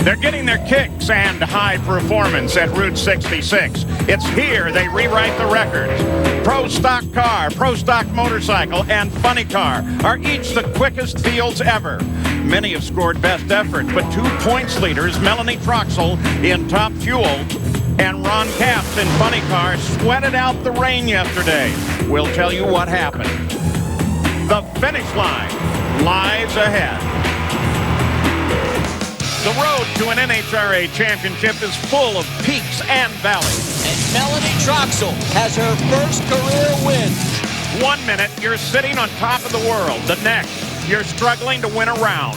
They're getting their kicks and high performance at Route 66. It's here they rewrite the records. Pro Stock Car, Pro Stock Motorcycle, and Funny Car are each the quickest fields ever. Many have scored best efforts, but 2 points leaders, Melanie Troxel in Top Fuel and Ron Capps in Funny Car, sweated out the rain yesterday. We'll tell you what happened. The finish line lies ahead. The road to an NHRA championship is full of peaks and valleys. And Melanie Troxel has her first career win. 1 minute, you're sitting on top of the world. The next, you're struggling to win a round.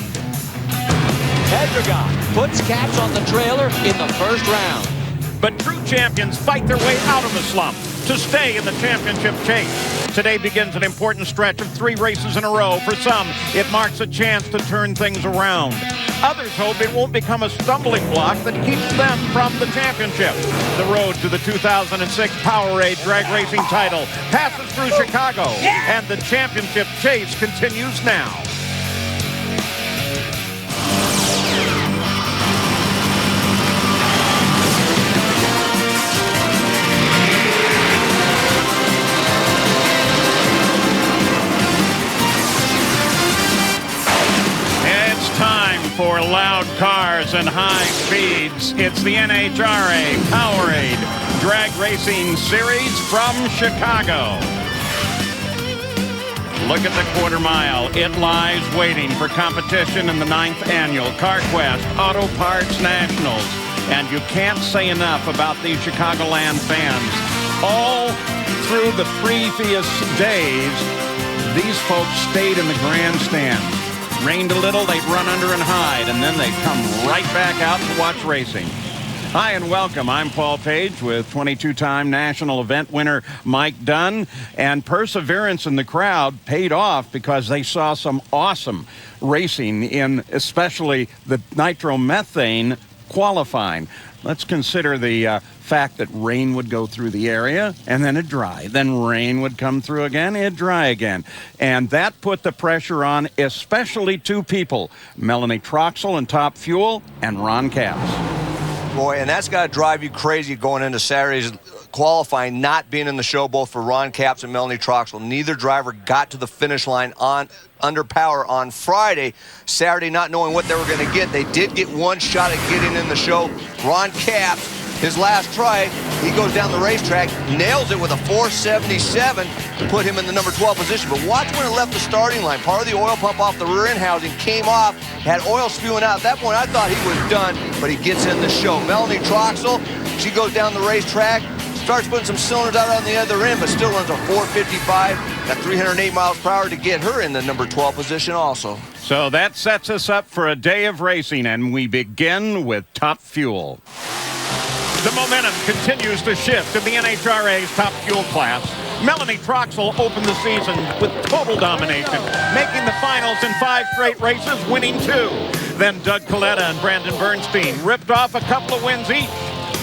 Pedregon puts Capps on the trailer in the first round. But true champions fight their way out of the slump to stay in the championship chase. Today begins an important stretch of 3 races in a row. For some, it marks a chance to turn things around. Others hope it won't become a stumbling block that keeps them from the championship. The road to the 2006 Powerade drag racing title passes through Chicago, and the championship chase continues now. For loud cars and high speeds, it's the NHRA Powerade Drag Racing Series from Chicago. Look at the quarter mile. It lies waiting for competition in the 9th annual CarQuest Auto Parts Nationals. And you can't say enough about these Chicagoland fans. All through the previous days, these folks stayed in the grandstand. Rained a little, they'd run under and hide, and then they'd come right back out to watch racing. Hi and welcome. I'm Paul Page with 22-time national event winner Mike Dunn. And perseverance in the crowd paid off because they saw some awesome racing in especially the nitromethane qualifying. Let's consider the fact that rain would go through the area and then it'd dry. Then rain would come through again, it'd dry again. And that put the pressure on especially 2 people, Melanie Troxel in Top Fuel and Ron Capps. Boy, and that's got to drive you crazy going into Saturday's qualifying, not being in the show, both for Ron Capps and Melanie Troxel. Neither driver got to the finish line under power on Friday. Saturday, not knowing what they were going to get. They did get 1 shot at getting in the show. Ron Capps, his last try, he goes down the racetrack, nails it with a 477 to put him in the number 12 position. But watch when it left the starting line. Part of the oil pump off the rear end housing came off, had oil spewing out. At that point, I thought he was done, but he gets in the show. Melanie Troxel, she goes down the racetrack, starts putting some cylinders out on the other end, but still runs a 455 at 308 miles per hour to get her in the number 12 position also. So that sets us up for a day of racing, and we begin with Top Fuel. The momentum continues to shift in the NHRA's Top Fuel class. Melanie Troxel opened the season with total domination, making the finals in 5 straight races, winning 2. Then Doug Coletta and Brandon Bernstein ripped off a couple of wins each.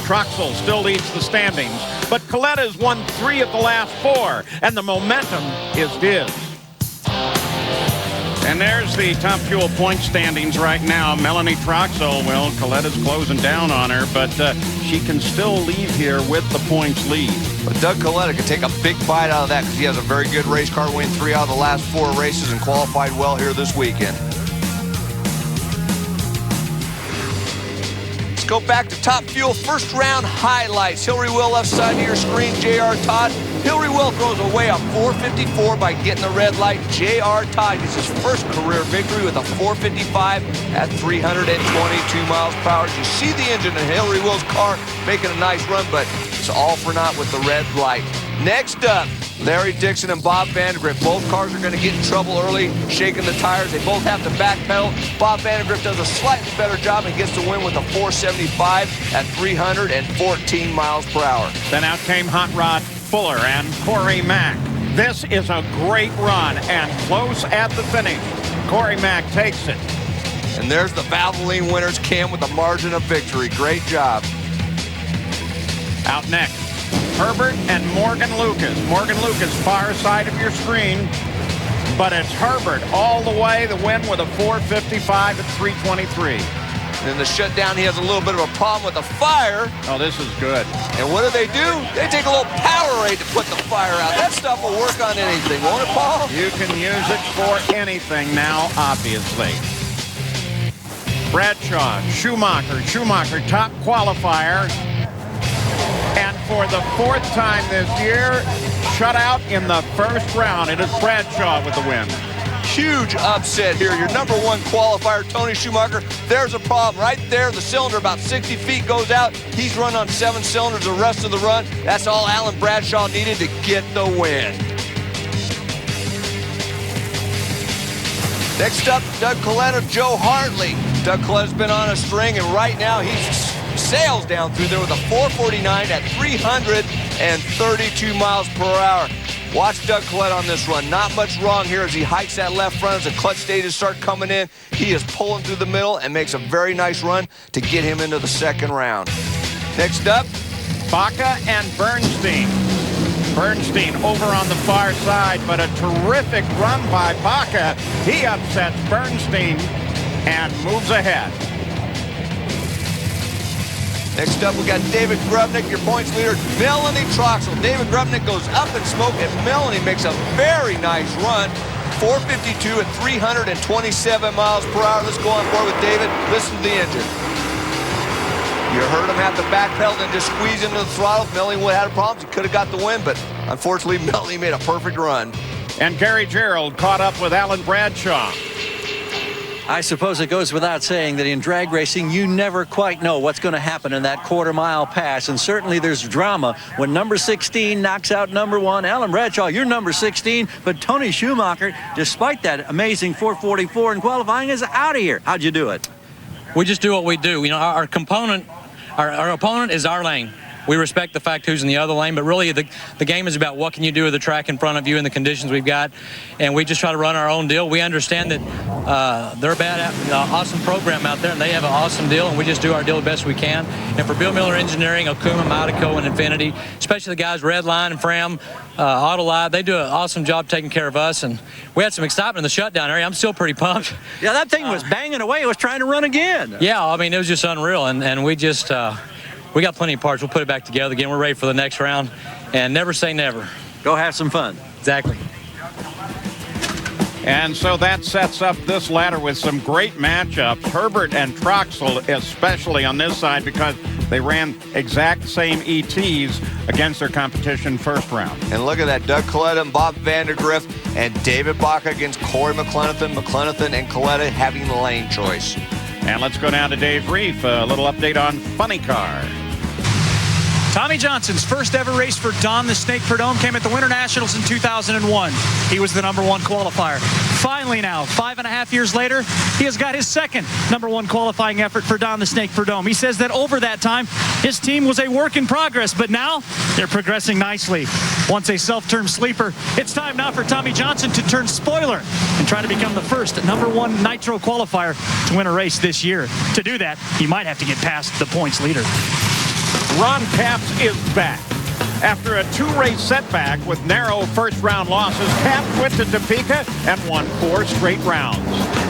Troxel still leads the standings, but Coletta's won 3 of the last 4, and the momentum is his. And there's the Top Fuel point standings right now. Melanie Troxel, well, Coletta's closing down on her, but she can still leave here with the points lead. But Doug Coletta could take a big bite out of that because he has a very good race car, win 3 out of the last 4 races and qualified well here this weekend. Go back to Top Fuel first round highlights. Hillary Will left side of your screen, J.R. Todd. Hillary Will throws away a 454 by getting the red light. J.R. Todd gets his first career victory with a 455 at 322 miles per hour. You see the engine in Hillary Will's car making a nice run, but it's all for naught with the red light. Next up, Larry Dixon and Bob Vandergrift. Both cars are going to get in trouble early, shaking the tires. They both have to backpedal. Bob Vandergrift does a slightly better job and gets the win with a 475 at 314 miles per hour. Then out came Hot Rod Fuller and Corey Mack. This is a great run and close at the finish. Corey Mack takes it. And there's the Valvoline winners, Cam, with a margin of victory. Great job. Out next, Herbert and Morgan Lucas. Morgan Lucas, far side of your screen. But it's Herbert all the way, the win with a 455 at 323. And in the shutdown, he has a little bit of a problem with the fire. Oh, this is good. And what do? They take a little Powerade to put the fire out. That stuff will work on anything, won't it, Paul? You can use it for anything now, obviously. Bradshaw, Schumacher, top qualifier. And for the 4th time this year, shut out in the first round. It is Bradshaw with the win. Huge upset here. Your number 1 qualifier, Tony Schumacher. There's a problem right there. The cylinder about 60 feet goes out. He's run on 7 cylinders the rest of the run. That's all Alan Bradshaw needed to get the win. Next up, Doug Coletta, Joe Hartley. Doug Coletta's been on a string, and right now he sails down through there with a 449 at 332 miles per hour. Watch Doug Coletta on this run. Not much wrong here as he hikes that left front as the clutch stages start coming in. He is pulling through the middle and makes a very nice run to get him into the 2nd round. Next up, Baca and Bernstein. Bernstein over on the far side, but a terrific run by Baca. He upsets Bernstein and moves ahead. Next up, we got David Grubnick, your points leader, Melanie Troxel. David Grubnick goes up in smoke, and Melanie makes a very nice run. 452 at 327 miles per hour. Let's go on board with David. Listen to the engine. You heard him have to backpedal and just squeeze into the throttle. Melanie would have had problems. He could have got the win, but unfortunately, Melanie made a perfect run. And Gary Gerald caught up with Alan Bradshaw. I suppose it goes without saying that in drag racing, you never quite know what's going to happen in that quarter-mile pass. And certainly there's drama when number 16 knocks out number 1. Alan Bradshaw, you're number 16. But Tony Schumacher, despite that amazing 444 in qualifying, is out of here. How'd you do it? We just do what we do. You know, our opponent is our lane. We respect the fact who's in the other lane, but really the game is about what can you do with the track in front of you and the conditions we've got, and we just try to run our own deal. We understand that they're a awesome program out there, and they have an awesome deal, and we just do our deal the best we can. And for Bill Miller Engineering, Okuma, Modico, and Infinity, especially the guys Redline and Fram, Autolive, they do an awesome job taking care of us, and we had some excitement in the shutdown area. I'm still pretty pumped. Yeah, that thing was banging away. It was trying to run again. Yeah, I mean, it was just unreal, and we just... we got plenty of parts. We'll put it back together again. We're ready for the next round, and never say never. Go have some fun. Exactly. And so that sets up this ladder with some great matchups. Herbert and Troxel, especially on this side, because they ran exact same ETs against their competition first round. And look at that, Doug Coletta and Bob Vandergrift and David Baca against Corey McClenathan. McClenathan and Coletta having the lane choice. And let's go down to Dave Reef. A little update on Funny Car. Tommy Johnson's first ever race for Don the Snake Prudhomme came at the Winter Nationals in 2001. He was the #1 qualifier. Finally now, 5.5 years later, he has got his second #1 qualifying effort for Don the Snake Prudhomme. He says that over that time, his team was a work in progress, but now they're progressing nicely. Once a self-term sleeper, it's time now for Tommy Johnson to turn spoiler and try to become the first #1 Nitro qualifier to win a race this year. To do that, he might have to get past the points leader. Ron Capps is back. After a 2-race setback with narrow first-round losses, Capps went to Topeka and won 4 straight rounds.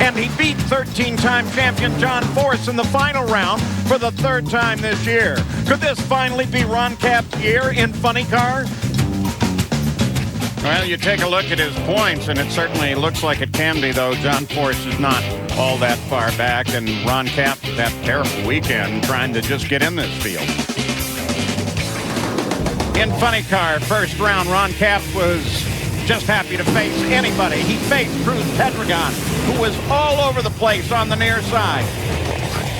And he beat 13-time champion John Force in the final round for the 3rd time this year. Could this finally be Ron Capps' year in Funny Car? Well, you take a look at his points, and it certainly looks like it can be, though. John Force is not all that far back, and Ron Capps, that terrible weekend, trying to just get in this field. In Funny Car, first round, Ron Capps was just happy to face anybody. He faced Cruz Pedregon, who was all over the place on the near side.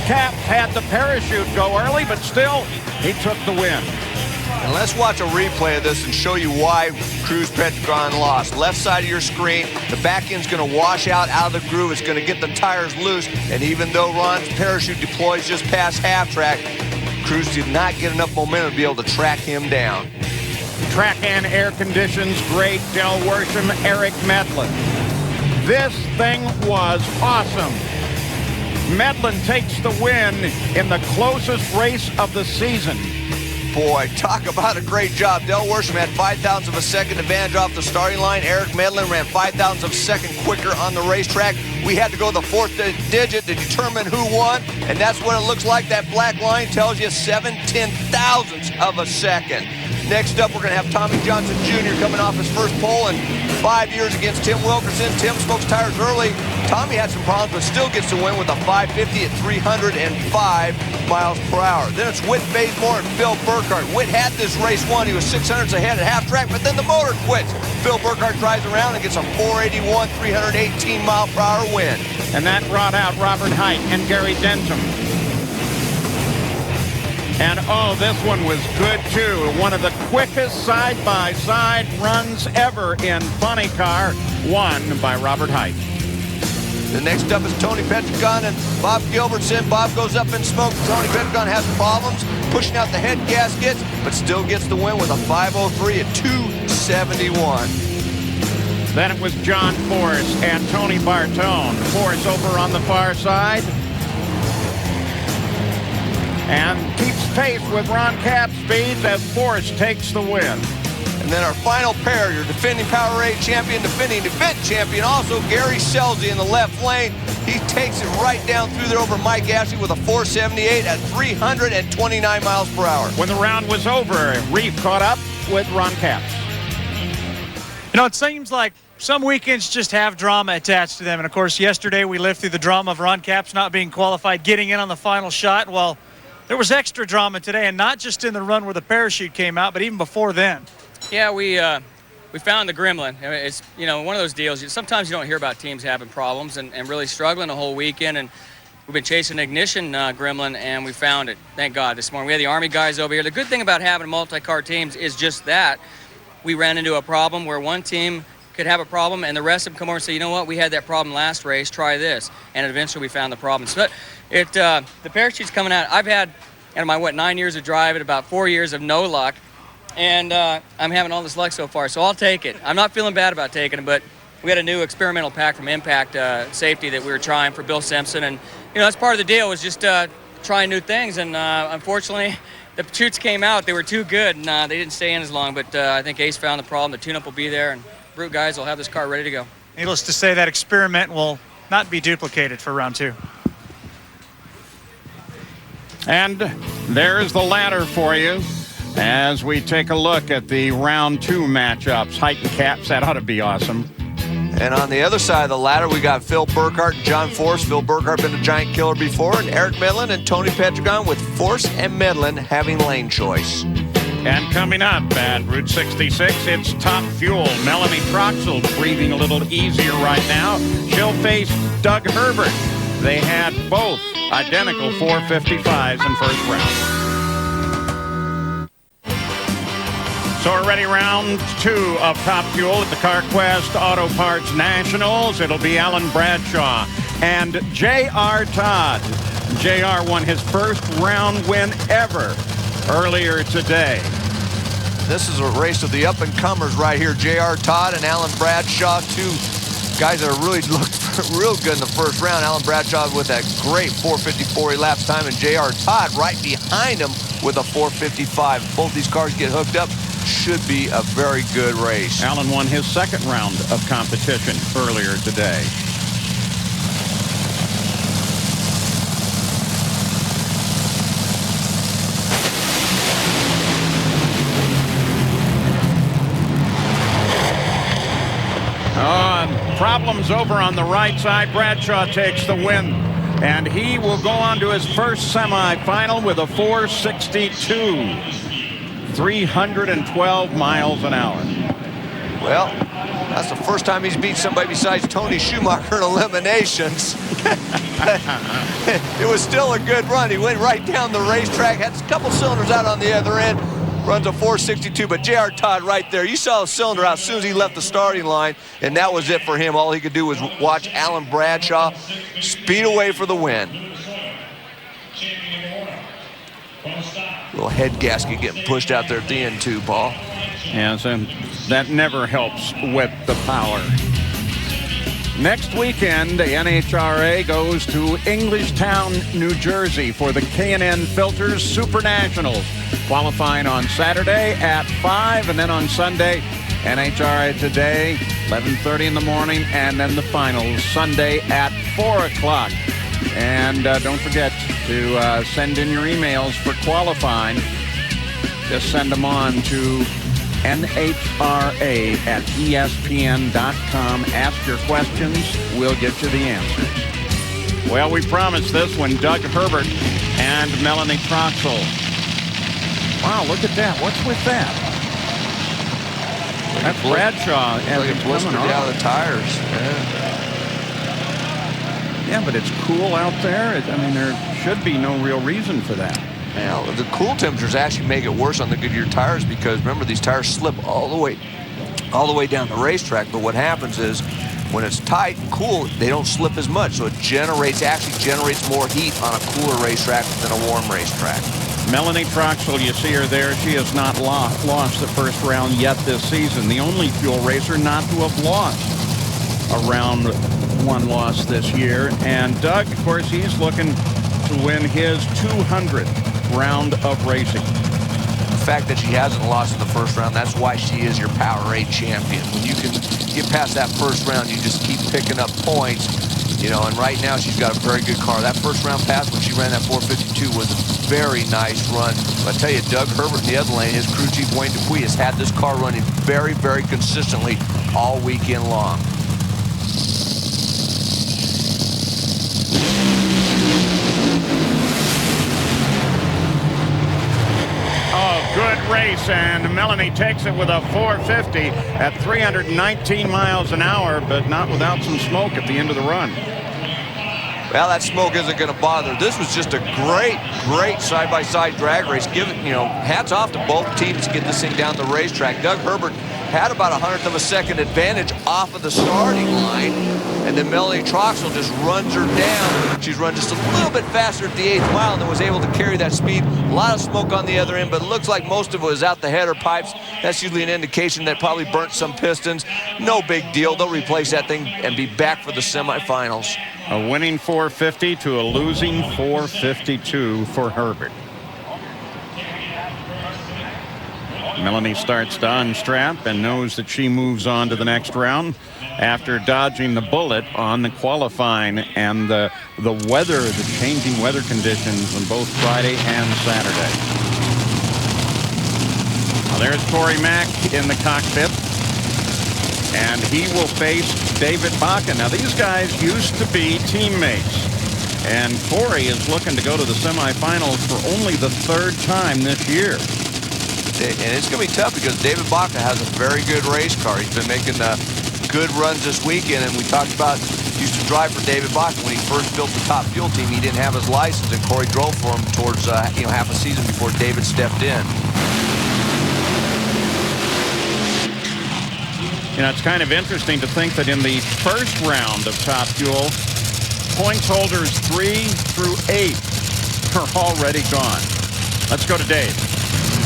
Capps had the parachute go early, but still, he took the win. And let's watch a replay of this and show you why Cruz Pedregon lost. Left side of your screen, the back end's going to wash out of the groove. It's going to get the tires loose, and even though Ron's parachute deploys just past half track, Cruz did not get enough momentum to be able to track him down. Track and air conditions, great. Del Worsham, Eric Medlin. This thing was awesome. Medlin takes the win in the closest race of the season. Boy, talk about a great job. Del Worsham had 5,000ths of a second advantage off the starting line. Eric Medlin ran 5,000ths of a second quicker on the racetrack. We had to go the fourth digit to determine who won, and that's what it looks like. That black line tells you 7/10,000ths of a second. Next up, we're going to have Tommy Johnson Jr. coming off his first pole in 5 years against Tim Wilkerson. Tim smokes tires early. Tommy had some problems, but still gets the win with a 550 at 305 miles per hour. Then it's Whit Bazemore and Phil Burkhardt. Whit had this race won. He was 600ths ahead at half track, but then the motor quits. Phil Burkhardt drives around and gets a 481, 318 mile per hour win. And that brought out Robert Height and Gary Denton. And oh, this one was good too. One of the quickest side-by-side runs ever in funny car, won by Robert Height. The next up is Tony Petrigan and Bob Gilbertson. Bob goes up in smoke. Tony Petrigan has problems pushing out the head gaskets, but still gets the win with a 503 at 271. Then it was John Force and Tony Bartone. Force over on the far side. And keeps pace with Ron Capps' speeds as Force takes the win. And then our final pair, your defending Powerade champion, defending event champion, also Gary Selzy in the left lane. He takes it right down through there over Mike Ashley with a 478 at 329 miles per hour. When the round was over, Reef caught up with Ron Capps. You know, it seems like some weekends just have drama attached to them. And, of course, yesterday we lived through the drama of Ron Capps not being qualified, getting in on the final shot. Well, there was extra drama today, and not just in the run where the parachute came out, but even before then. Yeah, we found the gremlin. I mean, it's, you know, one of those deals. Sometimes you don't hear about teams having problems and really struggling a whole weekend. And we've been chasing an ignition gremlin, and we found it. Thank God this morning. We had the Army guys over here. The good thing about having multi-car teams is just that. We ran into a problem where one team could have a problem, and the rest of them come over and say, you know what, we had that problem last race, try this. And eventually we found the problem. So the parachute's coming out. I've had, in my, 9 years of driving, about 4 years of no luck. And I'm having all this luck so far, so I'll take it. I'm not feeling bad about taking it, but we had a new experimental pack from Impact Safety that we were trying for Bill Simpson. And, you know, that's part of the deal, was just trying new things. And unfortunately, the chutes came out. They were too good, and they didn't stay in as long. But I think Ace found the problem. The tune-up will be there, and Brute guys will have this car ready to go. Needless to say, that experiment will not be duplicated for round two. And there's the ladder for you as we take a look at the round two matchups. Height and Capps, that ought to be awesome. And on the other side of the ladder, we got Phil Burkhardt and John Force. Phil Burkhardt been a giant killer before, and Eric Medlin and Tony Petrigan, with Force and Medlin having lane choice. And coming up at Route 66, it's Top Fuel. Melanie Troxel breathing a little easier right now. She'll face Doug Herbert. They had both identical 455s in first round. So we're ready, round two of Top Fuel at the CarQuest Auto Parts Nationals. It'll be Alan Bradshaw and J.R. Todd. J.R. won his first round win ever earlier today. This is a race of the up-and-comers right here. J.R. Todd and Alan Bradshaw, two guys that really looked real good in the first round. Alan Bradshaw with that great 454 elapsed time, and J.R. Todd right behind him with a 455. Both these cars get hooked up. Should be a very good race. Alan won his second round of competition earlier today. Problems over on the right side. Bradshaw takes the win, and he will go on to his first semifinal with a 462. 312 miles an hour. Well, that's the first time he's beat somebody besides Tony Schumacher in eliminations. It was still a good run. He went right down the racetrack, had a couple cylinders out on the other end, runs a 462, but J.R. Todd right there. You saw a cylinder out as soon as he left the starting line, and that was it for him. All he could do was watch Alan Bradshaw speed away for the win. Little head gasket getting pushed out there at the end too, Paul. Yeah, so that never helps with the power. Next weekend, the NHRA goes to Englishtown, New Jersey for the K&N Filters Super Nationals. Qualifying on Saturday at 5, and then on Sunday, NHRA today, 11:30 in the morning, and then the finals Sunday at 4 o'clock. And don't forget to send in your emails for qualifying. Just send them on to NHRA@ESPN.com. Ask your questions. We'll get you the answers. Well, we promised this one. Doug Herbert and Melanie Troxel. Wow, look at that. What's with that? That's Bradshaw. Like it blistered out of the tires. Yeah, but it's cool out there. I mean, there should be no real reason for that. Now, the cool temperatures actually make it worse on the Goodyear tires because remember these tires slip all the way down the racetrack. But what happens is when it's tight and cool, they don't slip as much, so it actually generates more heat on a cooler racetrack than a warm racetrack. Melanie Troxel, you see her there. She has not lost the first round yet this season. The only fuel racer not to have lost a round one loss this year. And Doug, of course, he's looking to win his 200th round of racing. The fact that she hasn't lost in the first round, that's why she is your Powerade champion. When you can get past that first round, you just keep picking up points, you know, and right now she's got a very good car. That first round pass when she ran that 452 was a very nice run. But I tell you, Doug Herbert in the other lane, his crew chief Wayne Dupuis, has had this car running very, very consistently all weekend long. Good race, and Melanie takes it with a 450 at 319 miles an hour, but not without some smoke at the end of the run. Well, that smoke isn't going to bother. This was just a great side-by-side drag race. Hats off to both teams to get this thing down the racetrack. Doug Herbert had about 1/100 of a second advantage off of the starting line, and then Melanie Troxel just runs her down. She's run just a little bit faster at the 8th mile and then was able to carry that speed. A lot of smoke on the other end, but it looks like most of it was out the header pipes. That's usually an indication that probably burnt some pistons. No big deal. They'll replace that thing and be back for the semifinals. A winning 450 to a losing 452 for Herbert. Melanie starts to unstrap and knows that she moves on to the next round after dodging the bullet on the qualifying and the weather, the changing weather conditions on both Friday and Saturday. Now there's Corey Mack in the cockpit, and he will face David Baca. Now these guys used to be teammates, and Corey is looking to go to the semifinals for only the 3rd time this year. And it's going to be tough because David Baca has a very good race car. He's been making good runs this weekend, and we talked about used to drive for David Baca when he first built the Top Fuel team. He didn't have his license, and Corey drove for him towards half a season before David stepped in. You know, it's kind of interesting to think that in the first round of Top Fuel, points holders 3 through 8 are already gone. Let's go to Dave.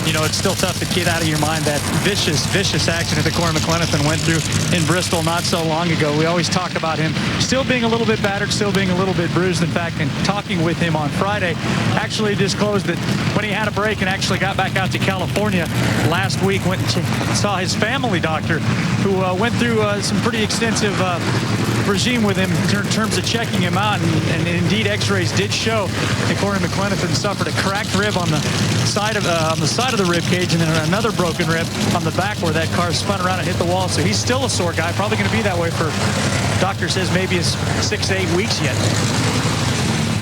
You know, it's still tough to get out of your mind that vicious accident that Corey McLenathan went through in Bristol not so long ago. We always talk about him still being a little bit battered, still being a little bit bruised. In fact, in talking with him on Friday, actually disclosed that when he had a break and actually got back out to California last week, went and saw his family doctor, who went through some pretty extensive regime with him in terms of checking him out, and indeed x-rays did show that Corey McLenathan suffered a cracked rib on the side of the rib cage, and then another broken rib on the back where that car spun around and hit the wall. So he's still a sore guy, probably going to be that way for, doctor says, maybe 6 to 8 weeks yet.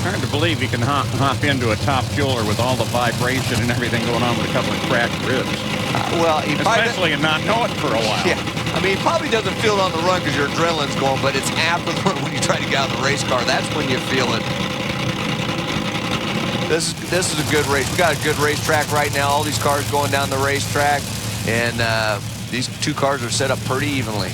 Hard to believe you can hop into a Top Fueler with all the vibration and everything going on with a couple of cracked ribs. Especially and not know it for a while. Yeah, I mean, he probably doesn't feel it on the run because your adrenaline's going, but it's after the run when you try to get out of the race car. That's when you feel it. This is a good race. We got a good racetrack right now. All these cars going down the racetrack, and these two cars are set up pretty evenly.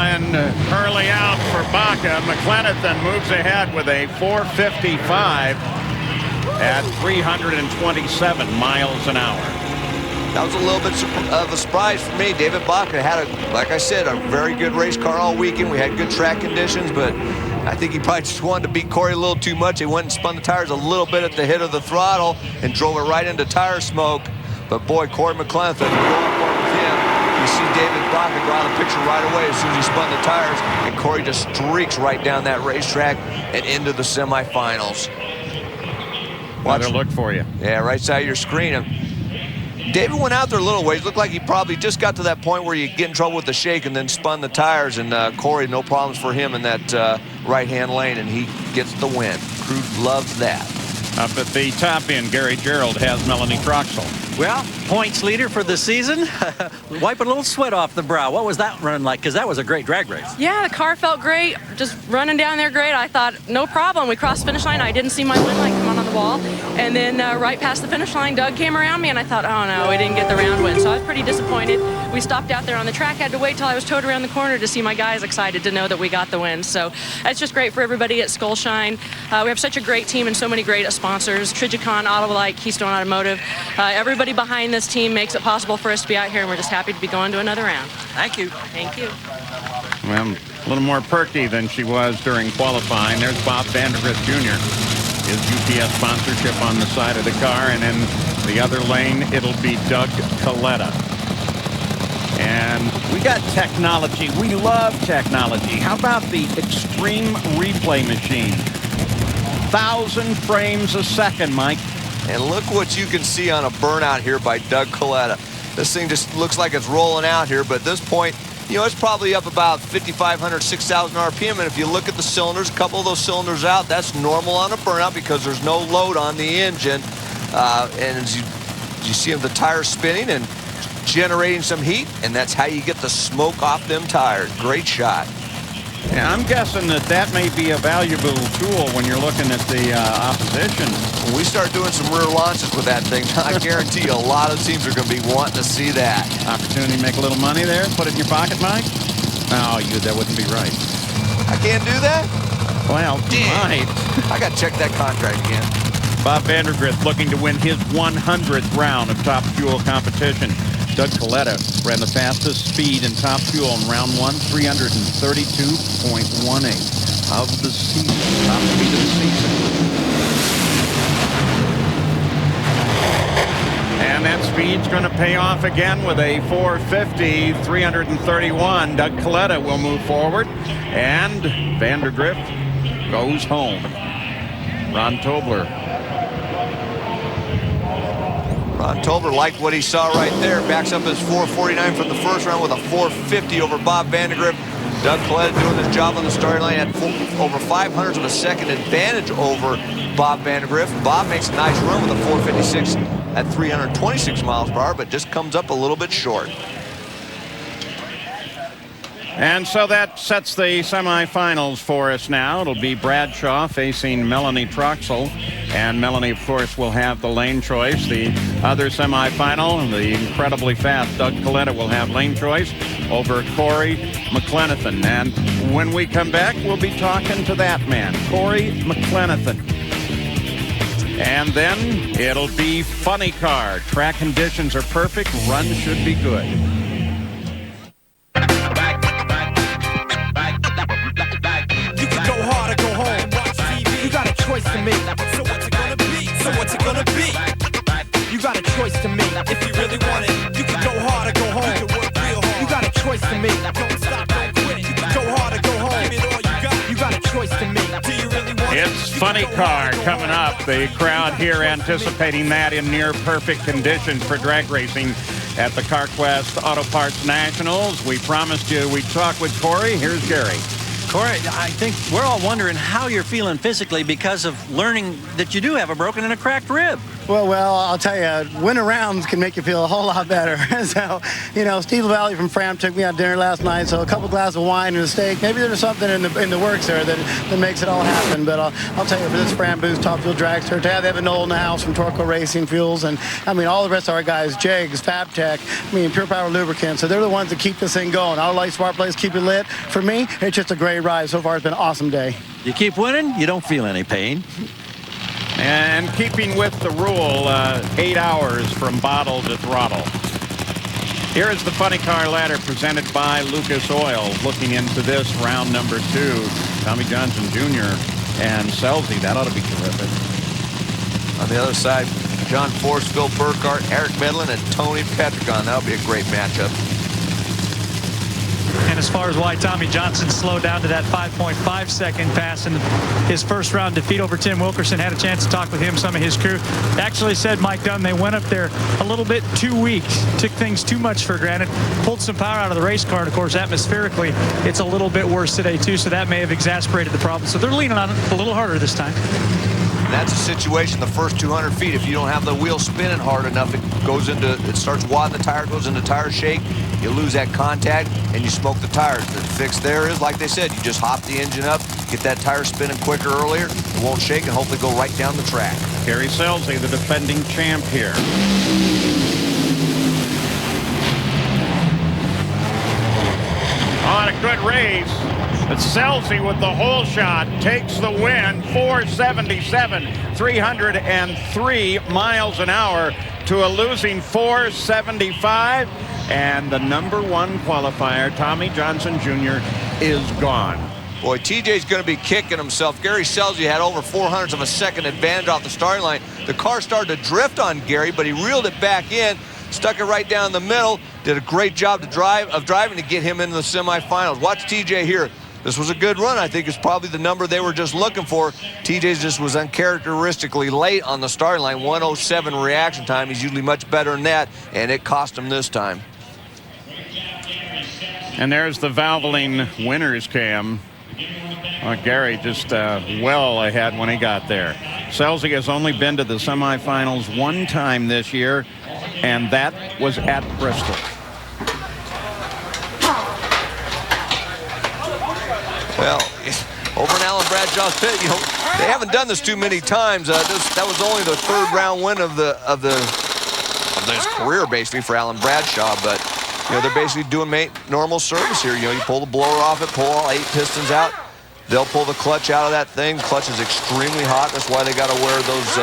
And early out for Baca. McLenathan moves ahead with a 455. at 327 miles an hour. That was a little bit of a surprise for me. David Baca had, like I said, a very good race car all weekend. We had good track conditions, but I think he probably just wanted to beat Corey a little too much. He went and spun the tires a little bit at the hit of the throttle and drove it right into tire smoke. But boy, Corey McClenathan, going for it with him. You see David Baca go out of the picture right away as soon as he spun the tires, and Corey just streaks right down that racetrack and into the semifinals. Another look for you. Yeah, right side of your screen. David went out there a little ways. Looked like he probably just got to that point where you get in trouble with the shake and then spun the tires. And Corey, no problems for him in that right-hand lane, and he gets the win. Crew loves that. Up at the top end, Gary Gerald has Melanie Troxel. Well, points leader for the season. Wipe a little sweat off the brow. What was that run like? Because that was a great drag race. Yeah, the car felt great. Just running down there great. I thought, no problem. We crossed the finish line. I didn't see my win light come on the wall. And then right past the finish line, Doug came around me, and I thought, oh, no, we didn't get the round win. So I was pretty disappointed. We stopped out there on the track. Had to wait till I was towed around the corner to see my guys excited to know that we got the win. So that's just great for everybody at Skullshine. We have such a great team and so many great sponsors. Trigicon, Autolite, Keystone Automotive. Everybody behind this team makes it possible for us to be out here, and we're just happy to be going to another round. Thank you. Thank you. Well, a little more perky than she was during qualifying. There's Bob Vandergrift Jr. His UPS sponsorship on the side of the car, and in the other lane, it'll be Doug Coletta. And we got technology. We love technology. How about the Extreme Replay Machine? 1,000 frames a second, Mike. And look what you can see on a burnout here by Doug Coletta. This thing just looks like it's rolling out here, but at this point, you know, it's probably up about 5,500, 6,000 RPM. And if you look at the cylinders, a couple of those cylinders out, that's normal on a burnout because there's no load on the engine. And as you see the tires spinning and generating some heat, and that's how you get the smoke off them tires. Great shot. Yeah, I'm guessing that may be a valuable tool when you're looking at the opposition. When we start doing some rear launches with that thing, I guarantee you a lot of teams are going to be wanting to see that. Opportunity to make a little money there? Put it in your pocket, Mike? No, that wouldn't be right. I can't do that? Well, you might. I got to check that contract again. Bob Vandergrift looking to win his 100th round of Top Fuel competition. Doug Coletta ran the fastest speed in Top Fuel in round one, 332.18 of the season. Top speed of the season. And that speed's going to pay off again with a 450, 331. Doug Coletta will move forward, and Vandergrift goes home. Ron Tobler. Ron Tobler liked what he saw right there. Backs up his 449 from the first round with a 450 over Bob Vandergrift. Doug Coletta doing his job on the starting line, had over 500ths of a second advantage over Bob Vandergrift. Bob makes a nice run with a 456 at 326 miles per hour, but just comes up a little bit short. And so that sets the semifinals for us now. It'll be Bradshaw facing Melanie Troxel. And Melanie, of course, will have the lane choice. The other semifinal, the incredibly fast Doug Coletta will have lane choice over Corey McClenathan. And when we come back, we'll be talking to that man, Corey McClenathan. And then it'll be funny car. Track conditions are perfect. Run should be good. Choice to make. So what's it gonna be? So what's it gonna be? You got a choice to make. If you really want it, you can go hard or go home. You can work real hard. You got a choice to make. Don't stop, don't quit. You can go hard or go home. Give it all you got. You got a choice to make. Do you really want it? It's Funny Car coming up. The crowd here anticipating that in near perfect conditions for drag racing at the CarQuest Auto Parts Nationals. We promised you we'd talk with Corey. Here's Gary. Corey, I think we're all wondering how you're feeling physically because of learning that you do have a broken and a cracked rib. Well, I'll tell you, winning rounds can make you feel a whole lot better. So, you know, Steve LaValle from Fram took me out to dinner last night, so a couple glasses of wine and a steak. Maybe there's something in the works there that makes it all happen. But I'll tell you, for this Fram Boost Top Fuel Dragster, to have Evan Knoll in the house from Torco Racing Fuels, and I mean, all the rest of our guys, Jegs, FabTech, I mean, Pure Power Lubricants, so they're the ones that keep this thing going. Our Light Smart Place keep it lit. For me, it's just a great ride. So far, it's been an awesome day. You keep winning, you don't feel any pain. And keeping with the rule, 8 hours from bottle to throttle. Here is the Funny Car Ladder presented by Lucas Oil. Looking into this round number 2, Tommy Johnson Jr. and Selzy. That ought to be terrific. On the other side, John Force, Phil Burkhardt, Eric Medlin, and Tony Petragon. That'll be a great matchup. And as far as why Tommy Johnson slowed down to that 5.5 second pass in his first round defeat over Tim Wilkerson, had a chance to talk with him, some of his crew. Actually said Mike Dunn, they went up there a little bit too weak, took things too much for granted, pulled some power out of the race car, and of course atmospherically it's a little bit worse today too, so that may have exacerbated the problem. So they're leaning on it a little harder this time. And that's a situation the first 200 feet. If you don't have the wheel spinning hard enough, it starts wadding the tire, goes into tire shake. You lose that contact and you smoke the tires. The fix there is, like they said, you just hop the engine up, get that tire spinning quicker earlier. It won't shake and hopefully go right down the track. Gary Selzy, the defending champ here. On a good race. It's Selzy with the hole shot, takes the win, 477, 303 miles an hour to a losing 475. And the number 1 qualifier, Tommy Johnson Jr., is gone. Boy, TJ's going to be kicking himself. Gary Selzy had over 400ths of a second advantage off the starting line. The car started to drift on Gary, but he reeled it back in, stuck it right down the middle, did a great job of driving to get him into the semifinals. Watch TJ here. This was a good run. I think it's probably the number they were just looking for. TJ just was uncharacteristically late on the starting line. 107 reaction time. He's usually much better than that, and it cost him this time. And there's the Valvoline winners cam. Gary just well ahead when he got there. Selzy has only been to the semifinals 1 time this year, and that was at Bristol. Well, over in Alan Bradshaw's pit, they haven't done this too many times. That was only the 3rd round win of his career, basically, for Alan Bradshaw. But they're basically doing normal service here. You pull the blower off it, pull all 8 pistons out. They'll pull the clutch out of that thing. The clutch is extremely hot. That's why they got to wear those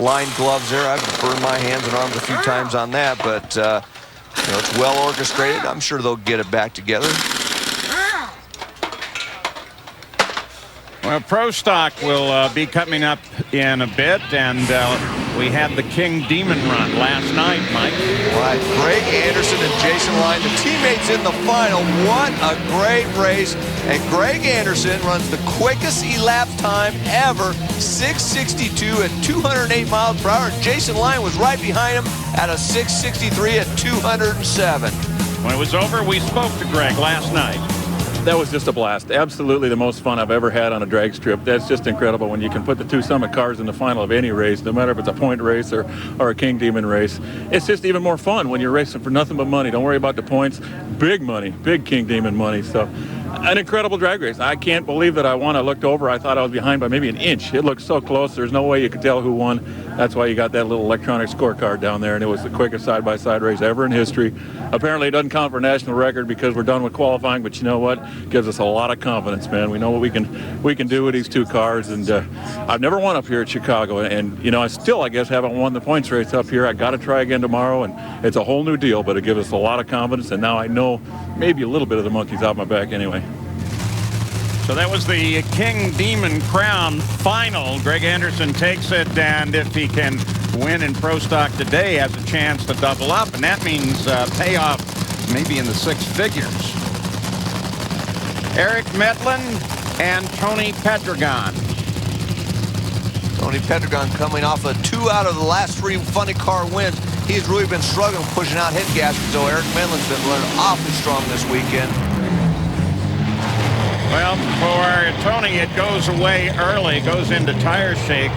lined gloves there. I've burned my hands and arms a few times on that, but it's well orchestrated. I'm sure they'll get it back together. Well, Pro Stock will be coming up in a bit, and we had the King Demon run last night, Mike. Right, Greg Anderson and Jason Line, the teammates in the final. What a great race. And Greg Anderson runs the quickest elapsed time ever, 6:62 at 208 miles per hour. Jason Line was right behind him at a 6:63 at 207. When it was over, we spoke to Greg last night. That was just a blast. Absolutely the most fun I've ever had on a drag strip. That's just incredible when you can put the 2 Summit cars in the final of any race, no matter if it's a point race or a King Demon race. It's just even more fun when you're racing for nothing but money. Don't worry about the points. Big money, big King Demon money. So an incredible drag race. I can't believe that I won. I looked over. I thought I was behind by maybe an inch. It looked so close. There's no way you could tell who won. That's why you got that little electronic scorecard down there, and it was the quickest side-by-side race ever in history. Apparently it doesn't count for national record because we're done with qualifying, but you know what? It gives us a lot of confidence, man. We know what we can do with these 2 cars, and I've never won up here at Chicago, and I still, I guess, haven't won the points race up here. I got to try again tomorrow, and it's a whole new deal, but it gives us a lot of confidence, and now I know maybe a little bit of the monkey's off my back anyway. So that was the King Demon Crown final. Greg Anderson takes it, and if he can win in Pro Stock today, has a chance to double up, and that means payoff maybe in the 6 figures. Eric Medlin and Tony Petragon. Tony Petragon coming off of 2 out of the last 3 funny car wins. He's really been struggling pushing out head gaskets, so Eric Medlin's been running awfully strong this weekend. Well, for Tony, it goes away early, goes into tire shake,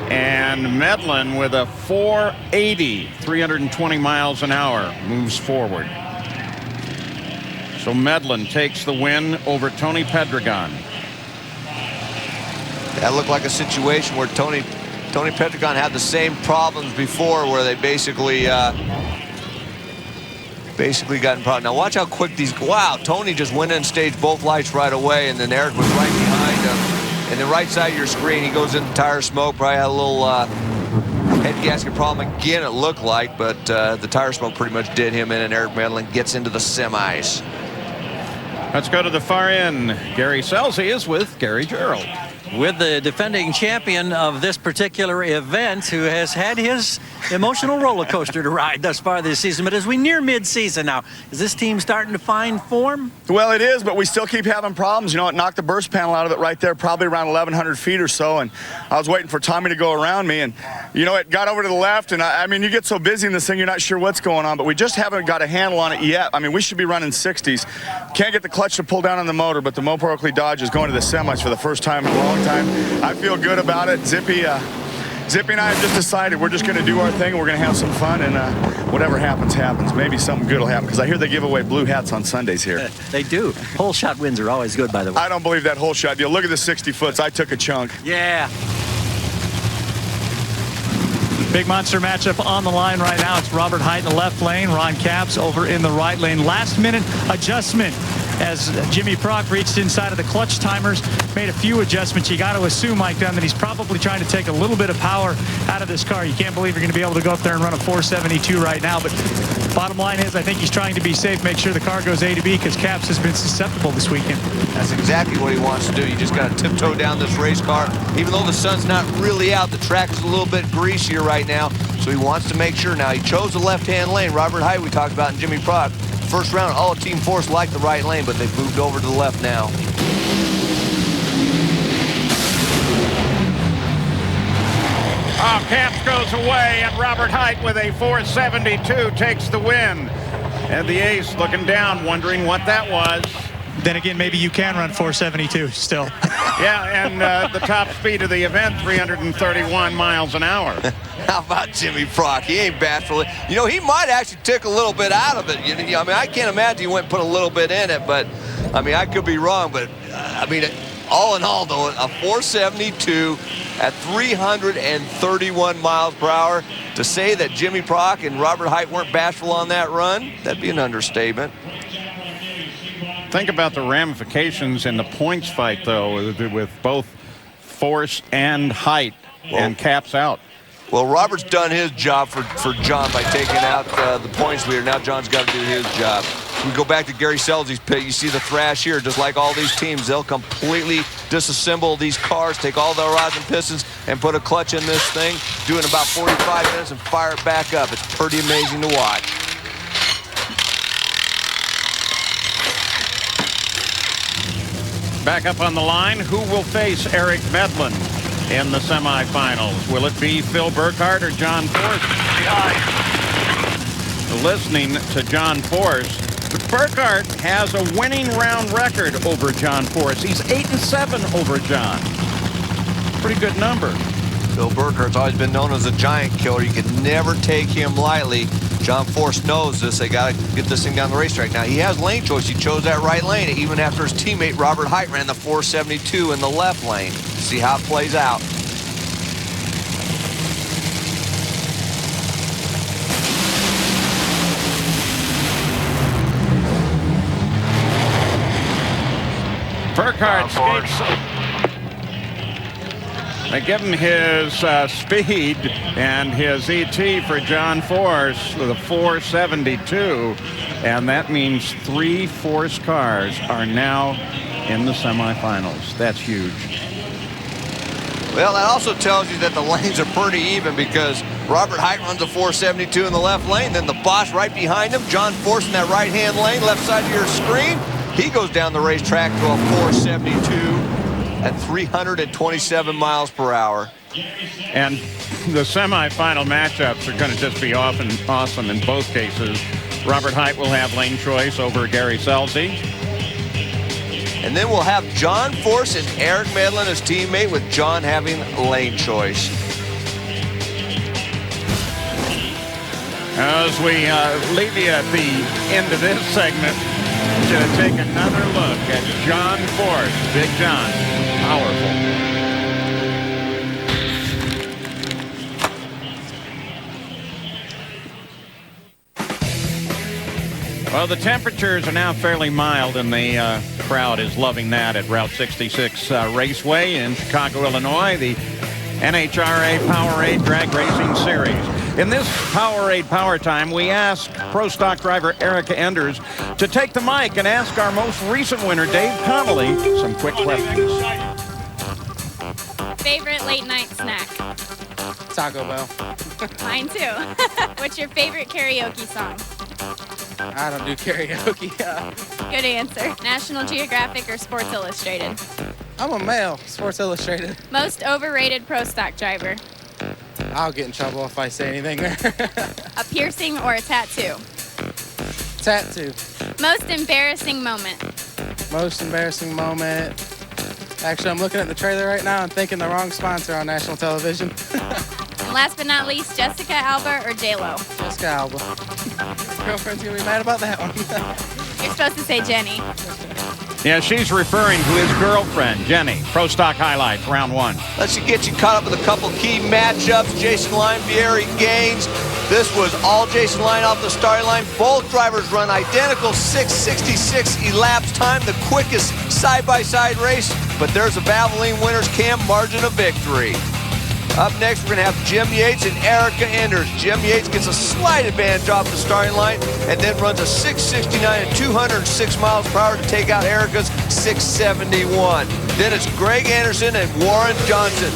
and Medlin with a 480, 320 miles an hour, moves forward. So Medlin takes the win over Tony Petragon. That looked like a situation where Tony Petragon had the same problems before, where they basically got in problem. Now watch how quick these. Wow, Tony just went in and staged both lights right away, and then Eric was right behind him. and the right side of your screen, he goes into tire smoke. Probably had a little head gasket problem again, it looked like, but the tire smoke pretty much did him in, and Eric Medlin gets into the semis. Let's go to the far end. Gary Scelzi is with Gary Gerald. With the defending champion of this particular event, who has had his emotional roller coaster to ride thus far this season. But as we near mid-season now, is this team starting to find form? Well, it is, but we still keep having problems. You know, it knocked the burst panel out of it right there, probably around 1,100 feet or so, and I was waiting for Tommy to go around me, and, you know, it got over to the left, and I mean, you get so busy in this thing, you're not sure what's going on, but we just haven't got a handle on it yet. I mean, we should be running 60s. Can't get the clutch to pull down on the motor, but the Mopar Oakley Dodge is going to the semis for the first time in a long time. I feel good about it. Zippy and I have just decided we're just going to do our thing. We're going to have some fun, and whatever happens, happens. Maybe something good will happen, because I hear they give away blue hats on Sundays here. They do. Hole shot wins are always good, by the way. I don't believe that hole shot deal. Look at the 60-foots. I took a chunk. Yeah. Big monster matchup on the line right now. It's Robert Hight in the left lane, Ron Capps over in the right lane. Last minute adjustment as Jimmy Prock reached inside of the clutch timers, made a few adjustments. You got to assume, Mike Dunn, that he's probably trying to take a little bit of power out of this car. You can't believe you're going to be able to go up there and run a 472 right now, but bottom line is I think he's trying to be safe, make sure the car goes A to B, because Capps has been susceptible this weekend. That's exactly what he wants to do. You just got to tiptoe down this race car. Even though the sun's not really out, the track is a little bit greasier right now, so he wants to make sure. Now, he chose the left-hand lane. Robert Hight, we talked about, and Jimmy Prock. First round, all of Team Force liked the right lane, but they've moved over to the left now. Oh, Capps goes away, and Robert Hight with a 472 takes the win. And the ace looking down, wondering what that was. Then again, maybe you can run 472 still. Yeah, and the top speed of the event, 331 miles an hour. How about Jimmy Prock? He ain't bashful. You know, he might actually take a little bit out of it. I mean, I can't imagine he went and put a little bit in it, but, I mean, I could be wrong. But, I mean, all in all, though, a 472 at 331 miles per hour. To say that Jimmy Prock and Robert Hight weren't bashful on that run, that'd be an understatement. Think about the ramifications in the points fight, though, with both Force and Hight, and Capps out. Well, Robert's done his job for John by taking out the points leader. Now John's got to do his job. We go back to Gary Scelzi's pit. You see the thrash here. Just like all these teams, they'll completely disassemble these cars, take all the rods and pistons, and put a clutch in this thing, do it in about 45 minutes, and fire it back up. It's pretty amazing to watch. Back up on the line, who will face Eric Medlin in the semifinals? Will it be Phil Burkhardt or John Force? Listening to John Force, Burkhardt has a winning round record over John Force. He's 8-7 over John. Pretty good number. Phil Burkhardt's always been known as a giant killer. You can never take him lightly. John Force knows this. They got to get this thing down the racetrack. Now, he has lane choice. He chose that right lane, even after his teammate Robert Hight ran the 472 in the left lane. See how it plays out. Burkhardt skates. They give him his speed and his ET for John Force with a 472, and that means 3 Force cars are now in the semifinals. That's huge. Well, that also tells you that the lanes are pretty even, because Robert Hight runs a 472 in the left lane, then the boss right behind him, John Force in that right-hand lane, left side of your screen, he goes down the racetrack to a 472. At 327 miles per hour. And the semifinal matchups are going to just be awesome in both cases. Robert Hight will have lane choice over Gary Scelzi. And then we'll have John Force and Eric Medlin as teammate, with John having lane choice. As we leave you at the end of this segment, we're going to take another look at John Force. Big John, powerful. Well, the temperatures are now fairly mild in the crowd is loving that at Route 66 Raceway in Chicago, Illinois, the NHRA Powerade Drag Racing Series. In this Powerade Power Time, we ask Pro Stock driver Erica Enders to take the mic and ask our most recent winner, Dave Connolly, some quick questions. Favorite late night snack? Taco Bell. Mine too. What's your favorite karaoke song? I don't do karaoke. Good answer. National Geographic or Sports Illustrated? I'm a male. Sports Illustrated. Most overrated pro stock driver? I'll get in trouble if I say anything there. A piercing or a tattoo? Tattoo. Most embarrassing moment? Most embarrassing moment. Actually, I'm looking at the trailer right now and thinking the wrong sponsor on national television. And last but not least, Jessica Alba or J-Lo? Jessica Alba. Girlfriend's gonna be mad about that one. You're supposed to say Jenny. Yeah, she's referring to his girlfriend, Jenny. Pro Stock Highlights, round 1. Let's get you caught up with a couple key matchups. Jason Line, Vieri Gaines. This was all Jason Line off the starting line. Both drivers run identical 6:66 elapsed time, the quickest side-by-side race. But there's a Valvoline Winners Camp margin of victory. Up next, we're going to have Jim Yates and Erica Enders. Jim Yates gets a slight advantage off the starting line and then runs a 6:69 at 206 miles per hour to take out Erica's 6:71. Then it's Greg Anderson and Warren Johnson.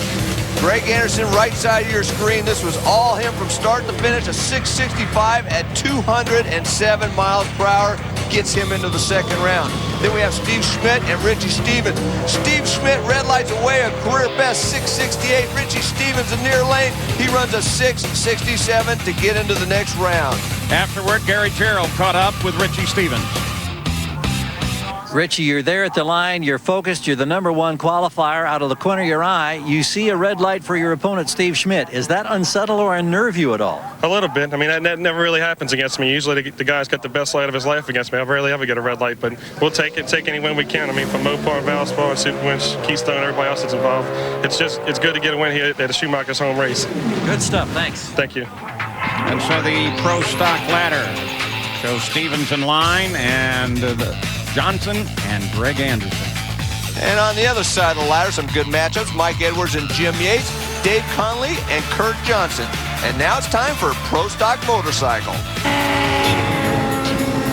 Greg Anderson, right side of your screen. This was all him from start to finish. A 6:65 at 207 miles per hour gets him into the second round. Then we have Steve Schmidt and Richie Stevens. Steve Schmidt red lights away a career best 6:68. Richie Stevens in near lane. He runs a 6:67 to get into the next round. Afterward, Gary Gerald caught up with Richie Stevens. Richie, you're there at the line. You're focused. You're the #1 qualifier. Out of the corner of your eye, you see a red light for your opponent, Steve Schmidt. Is that unsettle or unnerve you at all? A little bit. I mean, that never really happens against me. Usually the guy's got the best light of his life against me. I rarely ever get a red light, but we'll take any win we can. I mean, from Mopar, Valspar, Superwinch, Keystone, everybody else that's involved. It's good to get a win here at the Schumacher's home race. Good stuff. Thanks. Thank you. And so the Pro Stock ladder shows Stevens in line and Johnson and Greg Anderson. And on the other side of the ladder, some good matchups. Mike Edwards and Jim Yates, Dave Conley and Kurt Johnson. And now it's time for Pro Stock Motorcycle.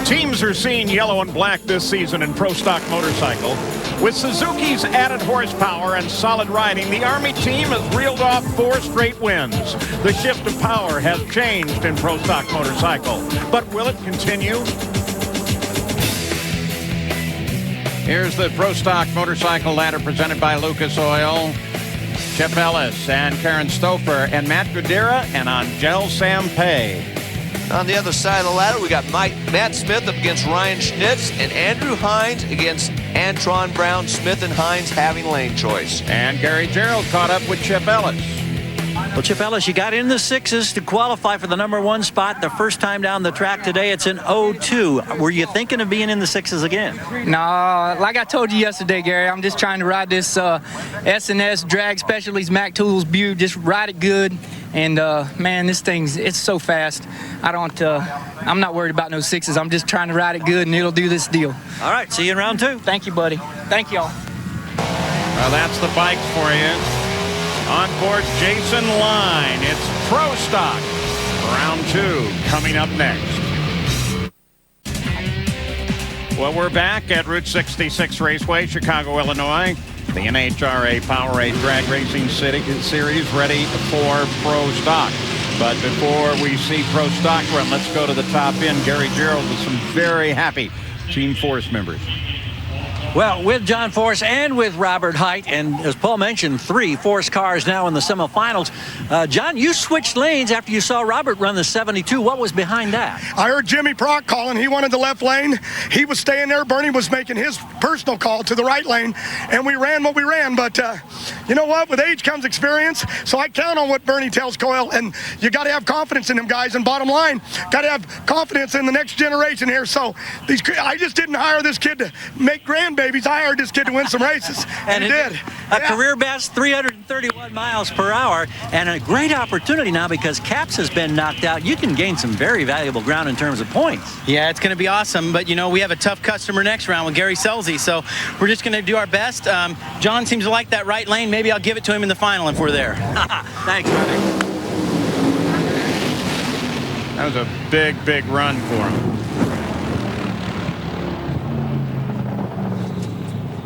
Teams are seeing yellow and black this season in Pro Stock Motorcycle. With Suzuki's added horsepower and solid riding, the Army team has reeled off 4 straight wins. The shift of power has changed in Pro Stock Motorcycle. But will it continue? Here's the Pro Stock Motorcycle ladder presented by Lucas Oil. Chip Ellis and Karen Stouffer and Matt Gudera and Angel Sampay. On the other side of the ladder, we got Matt Smith up against Ryan Schnitz and Andrew Hines against Antron Brown. Smith and Hines having lane choice. And Gary Gerald caught up with Chip Ellis. Well, Chip Ellis, you got in the 6s to qualify for the #1 spot the first time down the track today. It's an 02. Were you thinking of being in the 6s again? No, like I told you yesterday, Gary, I'm just trying to ride this S&S Drag Specialties Mac Tools Butte. Just ride it good. And, man, this it's so fast. I'm not worried about no 6s. I'm just trying to ride it good, and it'll do this deal. All right, see you in round 2. Thank you, buddy. Thank y'all. Well, that's the bikes for you. On board Jason Line. It's Pro Stock. Round 2 coming up next. Well, we're back at Route 66 Raceway, Chicago, Illinois. The NHRA Powerade Drag Racing Series ready for Pro Stock. But before we see Pro Stock run, let's go to the top end. Gary Gerald with some very happy Team Force members. Well, with John Force and with Robert Height, and as Paul mentioned, 3 Force cars now in the semifinals. John, you switched lanes after you saw Robert run the 72. What was behind that? I heard Jimmy Prock calling. He wanted the left lane. He was staying there. Bernie was making his personal call to the right lane, and we ran what we ran. But you know what? With age comes experience, so I count on what Bernie tells Coyle, and you got to have confidence in them guys. And bottom line, got to have confidence in the next generation here. So I just didn't hire this kid to make grandbabies. babies. I hired this kid to win some races, and he did. A career best 331 miles per hour, and a great opportunity now because Caps has been knocked out. You can gain some very valuable ground in terms of points. Yeah, it's going to be awesome, but you know, we have a tough customer next round with Gary Selzy, so we're just going to do our best. John seems to like that right lane. Maybe I'll give it to him in the final if we're there. Thanks, Rodney. That was a big, big run for him.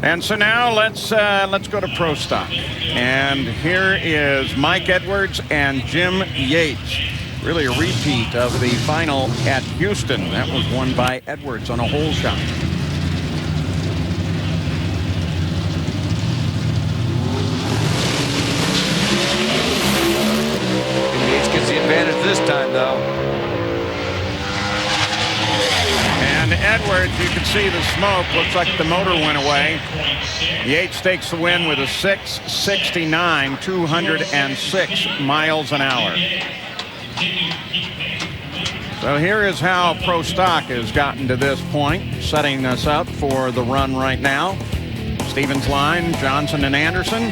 And so now let's go to Pro Stock. And here is Mike Edwards and Jim Yates. Really a repeat of the final at Houston. That was won by Edwards on a hole shot. Yates gets the advantage this time, though. And Edwards, you can see the smoke. Looks like the motor went away. Yates takes the win with a 6:69, 206 miles an hour. So here is how Pro Stock has gotten to this point, setting us up for the run right now. Stevens line, Johnson and Anderson,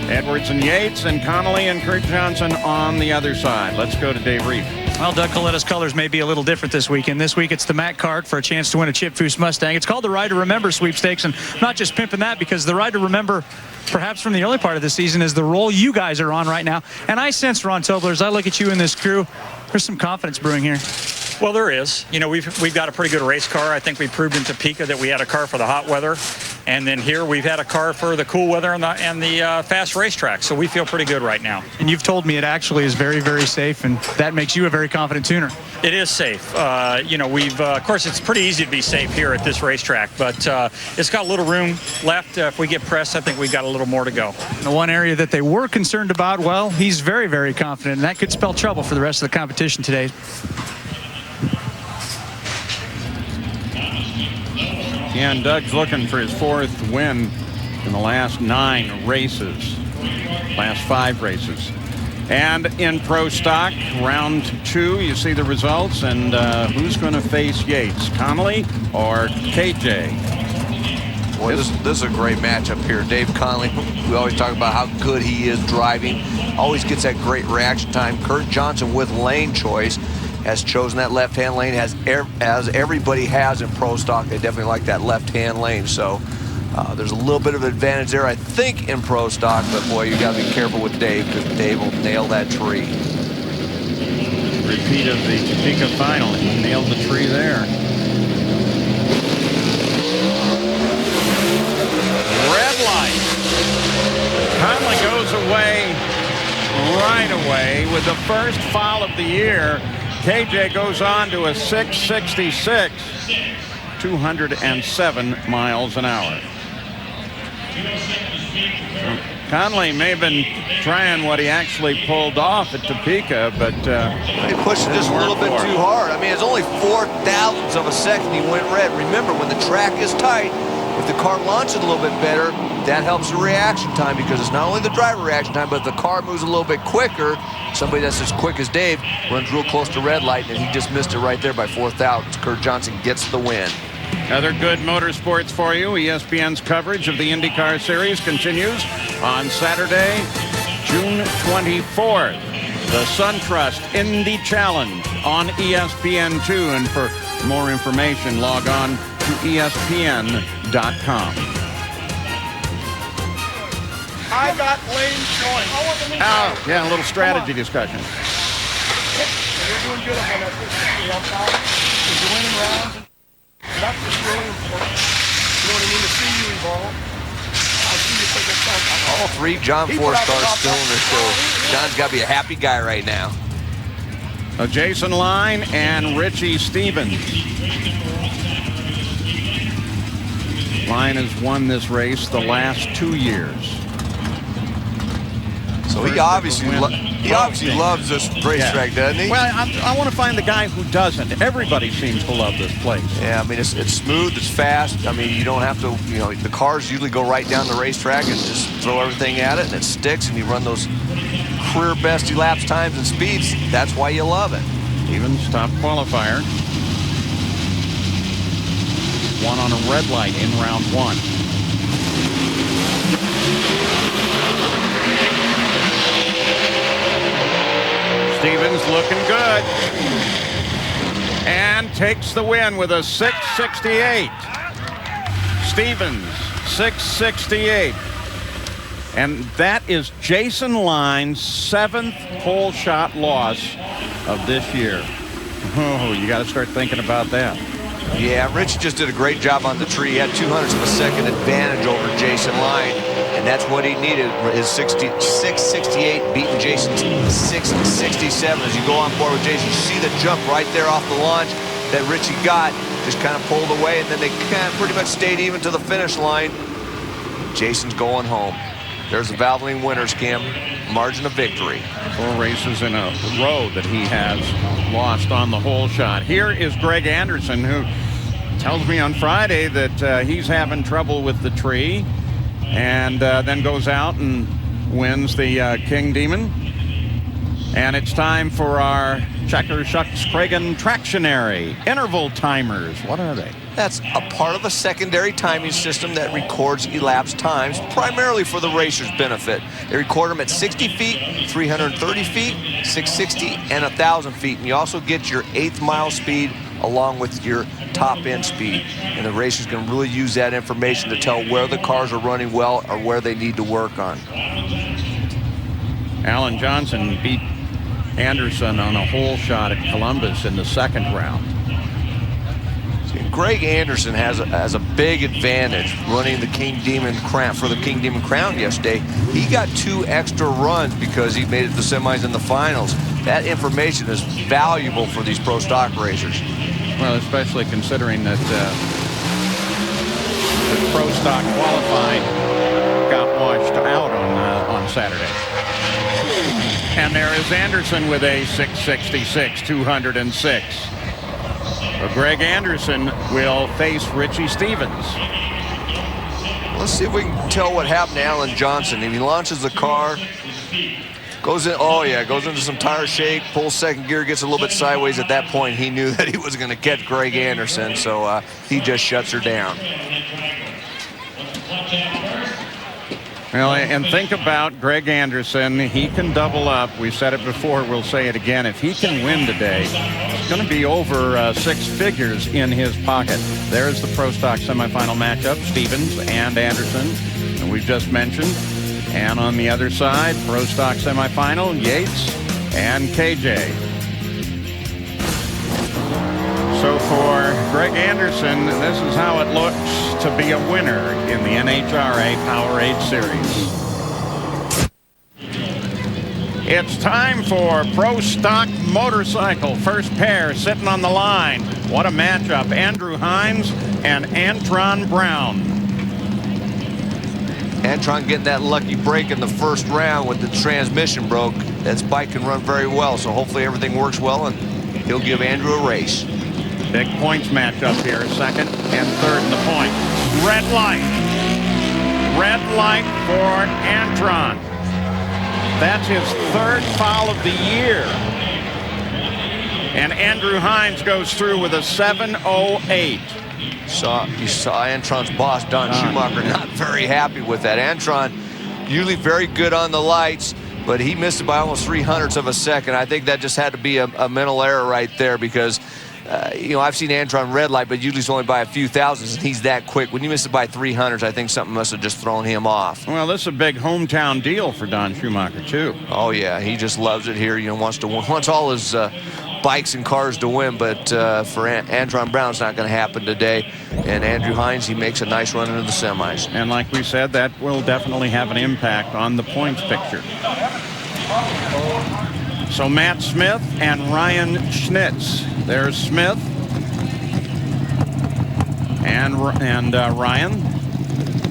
Edwards and Yates, and Connolly and Kurt Johnson on the other side. Let's go to Dave Reef. Well, Doug Coletta's colors may be a little different this weekend. This week it's the Matt Cart for a chance to win a Chip Foose Mustang. It's called the Ride to Remember sweepstakes, and I'm not just pimping that because the Ride to Remember, perhaps from the early part of the season, is the role you guys are on right now. And I sense, Ron Tobler, as I look at you and this crew, there's some confidence brewing here. Well, there is. You know, we've got a pretty good race car. I think we proved in Topeka that we had a car for the hot weather. And then here we've had a car for the cool weather and the fast racetrack. So we feel pretty good right now. And you've told me it actually is very, very safe, and that makes you a very confident tuner. It is safe. You know, of course, it's pretty easy to be safe here at this racetrack, but it's got a little room left. If we get pressed, I think we've got a little more to go. The one area that they were concerned about, well, he's very, very confident, and that could spell trouble for the rest of the competition today. Yeah, and Doug's looking for his 4th win in the last 5 races. And in Pro Stock, round 2, you see the results, and who's going to face Yates, Connolly or KJ? Boy, this is a great matchup here. Dave Connolly, we always talk about how good he is driving, always gets that great reaction time. Kurt Johnson with lane choice has chosen that left-hand lane, as everybody has in Pro Stock. They definitely like that left-hand lane, so there's a little bit of advantage there, I think, in Pro Stock, but boy, you got to be careful with Dave, because Dave will nail that tree. Repeat of the Topeka final. He nailed the tree there. Red light. Conley goes away right away with the first foul of the year. KJ goes on to a 6:66, 207 miles an hour. Conley may have been trying what he actually pulled off at Topeka, but he pushed it just a little bit too hard. I mean, it's only 0.04 of a second he went red. Remember, when the track is tight, if the car launches a little bit better, that helps the reaction time, because it's not only the driver reaction time, but if the car moves a little bit quicker, somebody that's as quick as Dave runs real close to red light, and he just missed it right there by 0.04. Kurt Johnson gets the win. Other good motorsports for you. ESPN's coverage of the IndyCar Series continues on Saturday, June 24th. The SunTrust Indy Challenge on ESPN2. And for more information, log on to ESPN.com. I got lane showing. Oh, yeah, a little strategy discussion. You're doing good up on that 50. You're winning rounds. That's what's really important. You know what I mean? To see you evolve. I see you take a step. All 3 John Force cars still in this show. John's got to be a happy guy right now. Jason Line and Richie Stevens. Line has won this race the last 2 years. So he obviously loves this racetrack, doesn't he? Well, I want to find the guy who doesn't. Everybody seems to love this place. Yeah, I mean, it's smooth, it's fast. I mean, you don't have to, you know, the cars usually go right down the racetrack and just throw everything at it, and it sticks, and you run those career best elapsed times and speeds. That's why you love it. Stevens, top qualifier. one on a red light in round one. Stevens looking good. And takes the win with a 668. Stevens, 668. And that is Jason Line's 7th pole shot loss of this year. Oh, you got to start thinking about that. Yeah, Rich just did a great job on the tree. He had 200ths of a second advantage over Jason Line, and that's what he needed. His 668 beating Jason's 667. As you go on board with Jason, you see the jump right there off the launch that Richie got. Just kind of pulled away, and then they kind of pretty much stayed even to the finish line. Jason's going home. There's the Valvoline winners, Kim. Margin of victory. 4 races in a row that he has lost on the hole shot. Here is Greg Anderson, who tells me on Friday that he's having trouble with the tree, and then goes out and wins the King Demon. And it's time for our Checker Shucks Cragen Tractionary interval timers. What are they? That's a part of a secondary timing system that records elapsed times, primarily for the racer's benefit. They record them at 60 feet, 330 feet, 660, and 1,000 feet. And you also get your 1/8 mile speed along with your top end speed. And the racers can really use that information to tell where the cars are running well or where they need to work on. Alan Johnson beat Anderson on a hole shot at Columbus in the 2nd round. Greg Anderson has a big advantage running the King Demon Crown for the King Demon Crown yesterday. He got 2 extra runs because he made it to the semis and the finals. That information is valuable for these pro stock racers. Well, especially considering that the pro stock qualifying got washed out on Saturday. And there is Anderson with a 666, 206. So Greg Anderson will face Richie Stevens. Let's see if we can tell what happened to Alan Johnson. If he launches the car, goes in, goes into some tire shake, pulls second gear, gets a little bit sideways. At that point, he knew that he was going to catch Greg Anderson, so he just shuts her down. Well, and think about Greg Anderson. He can double up. We've said it before. We'll say it again. If he can win today, it's going to be over 6 figures in his pocket. There's the Pro Stock semifinal matchup, Stevens and Anderson, and we've just mentioned. And on the other side, Pro Stock semifinal, Yates and KJ. So for Greg Anderson, this is how it looks to be a winner in the NHRA Powerade Series. It's time for Pro Stock Motorcycle. First pair sitting on the line. What a matchup. Andrew Hines and Antron Brown. Antron getting that lucky break in the first round with the transmission broke. That bike can run very well, so hopefully everything works well and he'll give Andrew a race. Big points matchup here, 2nd and 3rd in the point. Red light. Red light for Antron. That's his 3rd foul of the year. And Andrew Hines goes through with a 7:08. You saw Antron's boss, Don Schumacher, not very happy with that. Antron usually very good on the lights, but he missed it by almost 300ths of a second. I think that just had to be a mental error right there because I've seen Antron red light, but usually it's only by a few thousandths, and he's that quick. When you miss it by 300ths, I think something must have just thrown him off. Well, this is a big hometown deal for Don Schumacher, too. Oh, yeah. He just loves it here. Wants all his bikes and cars to win, but for Antron Brown, it's not going to happen today. And Andrew Hines, he makes a nice run into the semis. And like we said, that will definitely have an impact on the points picture. So Matt Smith and Ryan Schnitz. There's Smith and Ryan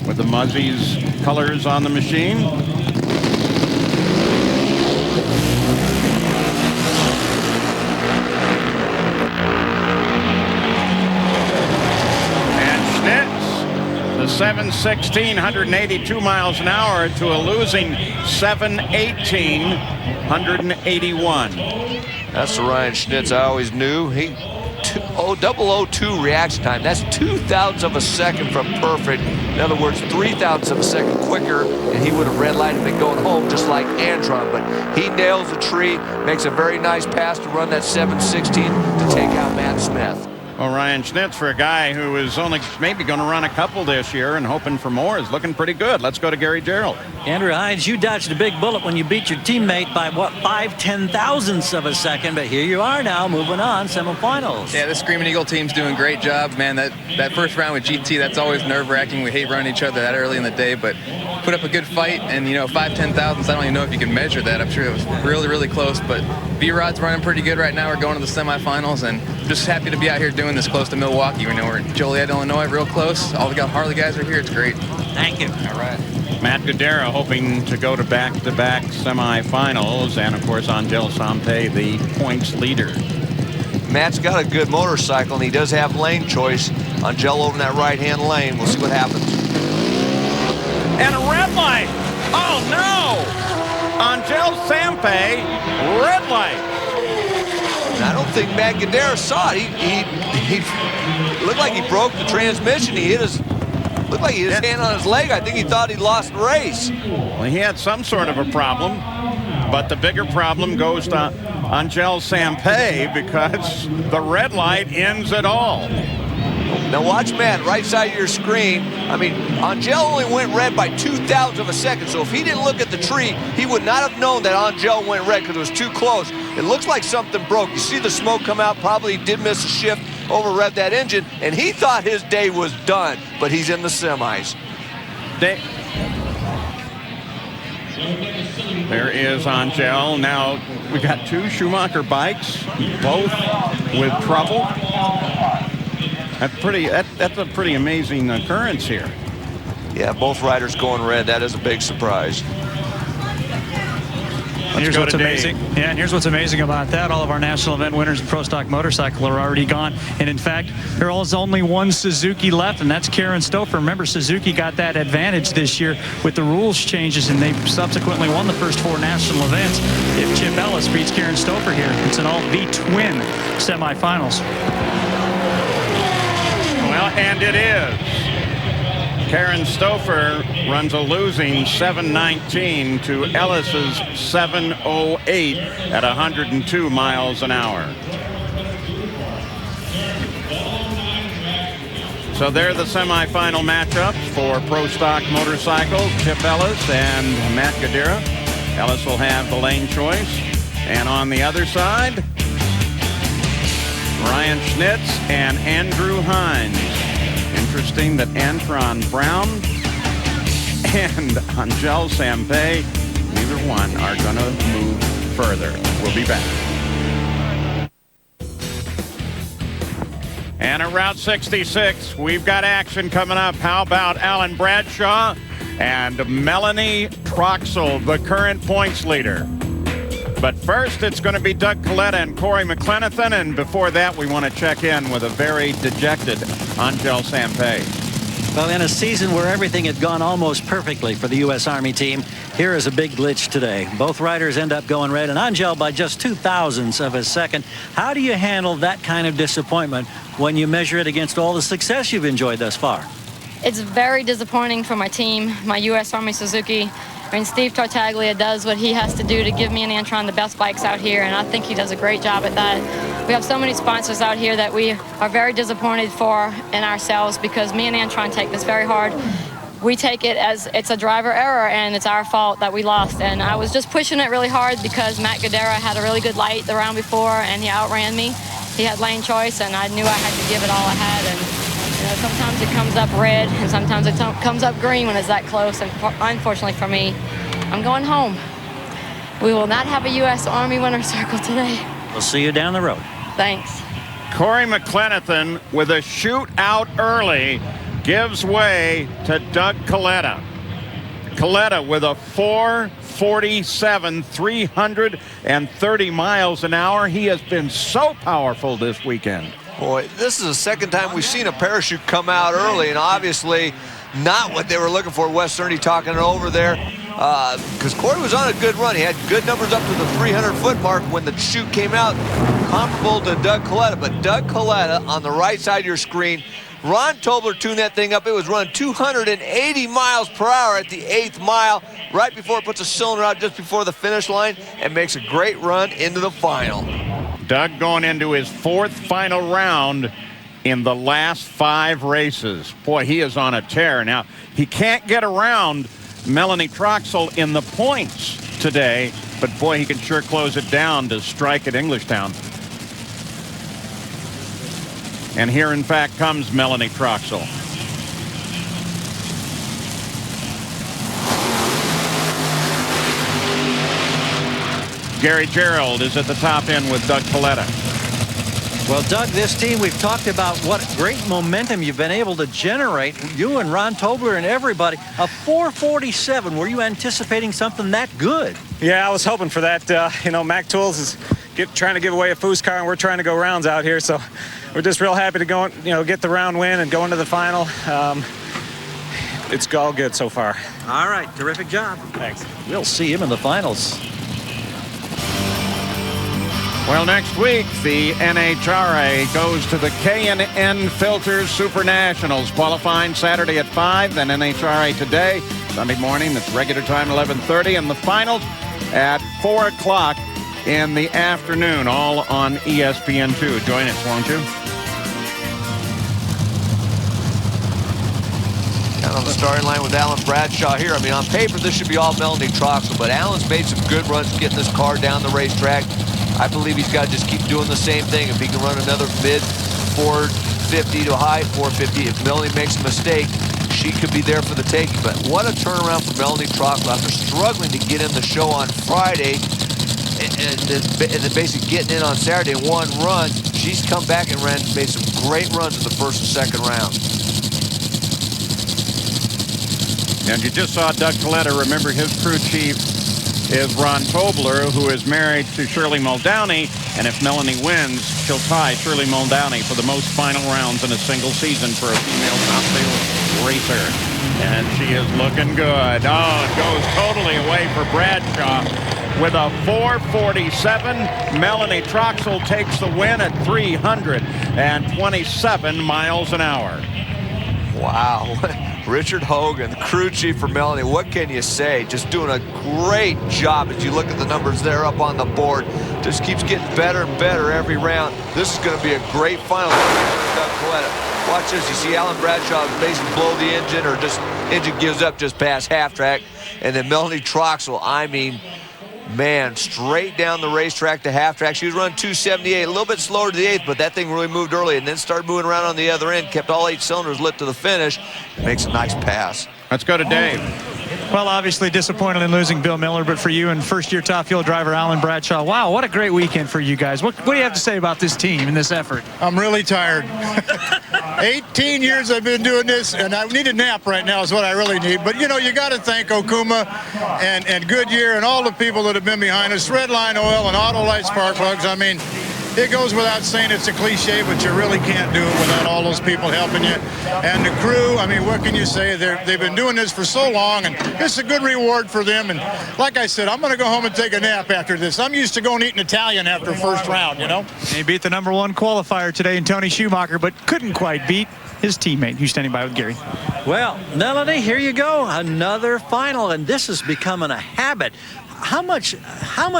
with the Muzzies colors on the machine. And Schnitz, the 716, 182 miles an hour to a losing 718, 181. That's the Ryan Schnitz I always knew. He 0.002 reaction time. That's 0.02 of a second from perfect. In other words, 0.03 of a second quicker, and he would have red lighted and been going home just like Antron. But he nails the tree, makes a very nice pass to run that 7.16 to take out Matt Smith. Well, Ryan Schnitz, for a guy who is only maybe going to run a couple this year and hoping for more, is looking pretty good. Let's go to Gary Gerald. Andrew Hines, you dodged a big bullet when you beat your teammate by, what, 5/10,000ths of a second. But here you are now, moving on, semifinals. Yeah, the Screaming Eagle team's doing a great job, man. That first round with GT, that's always nerve-wracking. We hate running each other that early in the day, but put up a good fight. And, 5/10,000ths, I don't even know if you can measure that. I'm sure it was really, really close. But B-Rod's running pretty good right now. We're going to the semifinals, and just happy to be out here doing this close to Milwaukee. We're in Joliet, Illinois, real close. All the Harley guys are here. It's great. Thank you. All right. Matt Guerra hoping to go to back-to-back semifinals, and of course Angel Sampey, the points leader. Matt's got a good motorcycle, and he does have lane choice. Angel over in that right-hand lane. We'll see what happens. And a red light. Oh no! Angel Sampey, red light. And I don't think Matt Guerra saw it. He looked like he broke the transmission. He hit his. Looked like he hit his hand on his leg. I think he thought he lost the race. Well, he had some sort of a problem, but the bigger problem goes to Angel Sampey because the red light ends it all. Now watch Matt, right side of your screen. I mean, Angel only went red by 0.02 of a second, so if he didn't look at the tree, he would not have known that Angel went red because it was too close. It looks like something broke. You see the smoke come out, probably did miss a shift, over-revved that engine, and he thought his day was done, but he's in the semis. There is Angel. Now, we got two Schumacher bikes, both with trouble. That's a pretty amazing occurrence here. Yeah, both riders going red. That is a big surprise. Here's what's amazing. Yeah, and here's what's amazing about that. All of our national event winners in Pro Stock Motorcycle are already gone. And in fact, there is only one Suzuki left, and that's Karen Stouffer. Remember, Suzuki got that advantage this year with the rules changes, and they subsequently won the first 4 national events. If Chip Ellis beats Karen Stouffer here, it's an all-V twin semifinals. Well, and it is. Karen Stouffer runs a losing 7.19 to Ellis's 7.08 at 102 miles an hour. So they're the semifinal matchups for Pro Stock Motorcycles, Chip Ellis and Matt Guerra. Ellis will have the lane choice. And on the other side, Ryan Schnitz and Andrew Hines. Interesting that Antron Brown and Angel Sampey, neither one are going to move further. We'll be back. And at Route 66, we've got action coming up. How about Alan Bradshaw and Melanie Troxel, the current points leader? But first, it's going to be Doug Coletta and Corey McLenithan. And before that, we want to check in with a very dejected Angel Sampey. Well, in a season where everything had gone almost perfectly for the U.S. Army team, here is a big glitch today. Both riders end up going red, and Angel by just 0.02 of a second. How do you handle that kind of disappointment when you measure it against all the success you've enjoyed thus far? It's very disappointing for my team, my U.S. Army Suzuki. I mean, Steve Tartaglia does what he has to do to give me and Antron the best bikes out here, and I think he does a great job at that. We have so many sponsors out here that we are very disappointed for in ourselves because me and Antron take this very hard. We take it as it's a driver error, and it's our fault that we lost. And I was just pushing it really hard because Matt Guerra had a really good light the round before, and he outran me. He had lane choice, and I knew I had to give it all I had. And sometimes it comes up red, and sometimes it comes up green when it's that close. And unfortunately for me, I'm going home. We will not have a U.S. Army winner's circle today. We'll see you down the road. Thanks. Corey McLenithan, with a shoot out early, gives way to Doug Coletta. Coletta with a 4.47, 330 miles an hour. He has been so powerful this weekend. Boy, this is the second time we've seen a parachute come out early, and obviously not what they were looking for. Wes Cerny talking it over there because Corey was on a good run. He had good numbers up to the 300-foot mark when the chute came out. comparable to Doug Coletta, but Doug Coletta on the right side of your screen, Ron Tobler tuned that thing up. It was running 280 miles per hour at the 8th mile, right before it puts a cylinder out just before the finish line and makes a great run into the final. Doug going into his 4th final round in the last 5 races. Boy, he is on a tear. Now, he can't get around Melanie Troxel in the points today, but boy, he can sure close it down to strike at Englishtown. And here, in fact, comes Melanie Troxel. Gary Gerald is at the top end with Doug Coletta. Well, Doug, this team, we've talked about what great momentum you've been able to generate. You and Ron Tobler and everybody. A 447. Were you anticipating something that good? Yeah, I was hoping for that. You know, Mac Tools is trying to give away a Foos car, and we're trying to go rounds out here. So we're just real happy to go, get the round win and go into the final. It's all good so far. All right, terrific job. Thanks. We'll see him in the finals. Well, next week, the NHRA goes to the K&N Filters Super Nationals, qualifying Saturday at 5, then NHRA today, Sunday morning, that's regular time, 11:30, and the finals at 4 o'clock in the afternoon, all on ESPN2. Join us, won't you? Down on the starting line with Alan Bradshaw here. I mean, on paper, this should be all Melanie Troxel, but Alan's made some good runs getting this car down the racetrack. I believe he's got to just keep doing the same thing. If he can run another mid 450 to high 450, if Melanie makes a mistake, she could be there for the taking. But what a turnaround for Melanie Troxel after struggling to get in the show on Friday and then basically getting in on Saturday in one run. She's come back and made some great runs in the first and second round. And you just saw Doug Coletta. Remember, his crew chief is Ron Tobler, who is married to Shirley Muldowney, and if Melanie wins, she'll tie Shirley Muldowney for the most final rounds in a single season for a female top field racer. And she is looking good. Oh, it goes totally away for Bradshaw with a 447. Melanie Troxel takes the win at 327 miles an hour. Wow. Richard Hogan, the crew chief for Melanie, what can you say? Just doing a great job as you look at the numbers there up on the board. Just keeps getting better and better every round. This is going to be a great final. Doug Coletta. Watch this. You see Alan Bradshaw basically blow the engine, or just engine gives up just past half track. And then Melanie Troxel, I mean, man, straight down the racetrack to half track. She was running 278, a little bit slower to the 8th, but that thing really moved early and then started moving around on the other end, kept all 8 cylinders lit to the finish. Makes a nice pass. Let's go to Dave. Well, obviously disappointed in losing Bill Miller, but for you and first-year top fuel driver Alan Bradshaw, wow, what a great weekend for you guys. What do you have to say about this team and this effort? I'm really tired. 18 years I've been doing this, and I need a nap right now is what I really need. But, you know, you got to thank Okuma and Goodyear and all the people that have been behind us, Redline Oil and Autolite Spark Plugs. I mean, it goes without saying, it's a cliche, but you really can't do it without all those people helping you. And the crew, I mean, what can you say? They've been doing this for so long, and it's a good reward for them. And like I said, I'm going to go home and take a nap after this. I'm used to going eating Italian after first round, you know? He beat the #1 qualifier today in Tony Schumacher, but couldn't quite beat his teammate, who's standing by with Gary. Well, Melanie, here you go. Another final, and this is becoming a habit. How much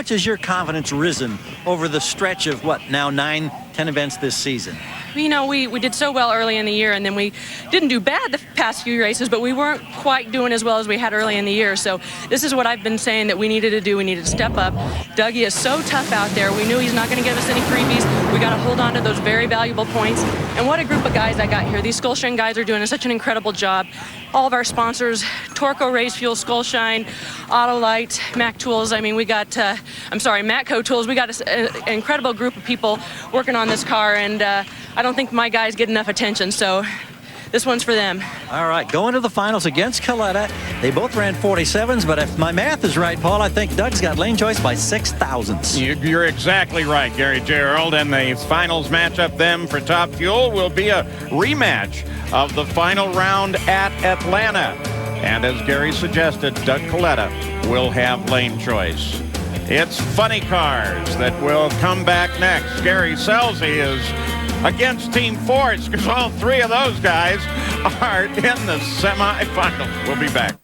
has your confidence risen over the stretch of, what, now 9, 10 events this season? You know, we did so well early in the year, and then we didn't do bad the past few races, but we weren't quite doing as well as we had early in the year. So this is what I've been saying that we needed to do. We needed to step up. Dougie is so tough out there. We knew he's not going to give us any freebies. We got to hold on to those very valuable points. And what a group of guys I got here. These Skullshine guys are doing such an incredible job. All of our sponsors, Torco Race Fuel, Skullshine, Autolite, Mac Tools. I mean, we got, Matco Tools. We got an incredible group of people working on this car, and I don't think my guys get enough attention, so this one's for them. All right, going to the finals against Coletta. They both ran 47s, but if my math is right, Paul, I think Doug's got lane choice by 6 thousandths. You're exactly right, Gary Gerald, and the finals matchup then for Top Fuel will be a rematch of the final round at Atlanta. And as Gary suggested, Doug Coletta will have lane choice. It's Funny Cars that will come back next. Gary Scelzi is against Team Force because all three of those guys are in the semifinals. We'll be back.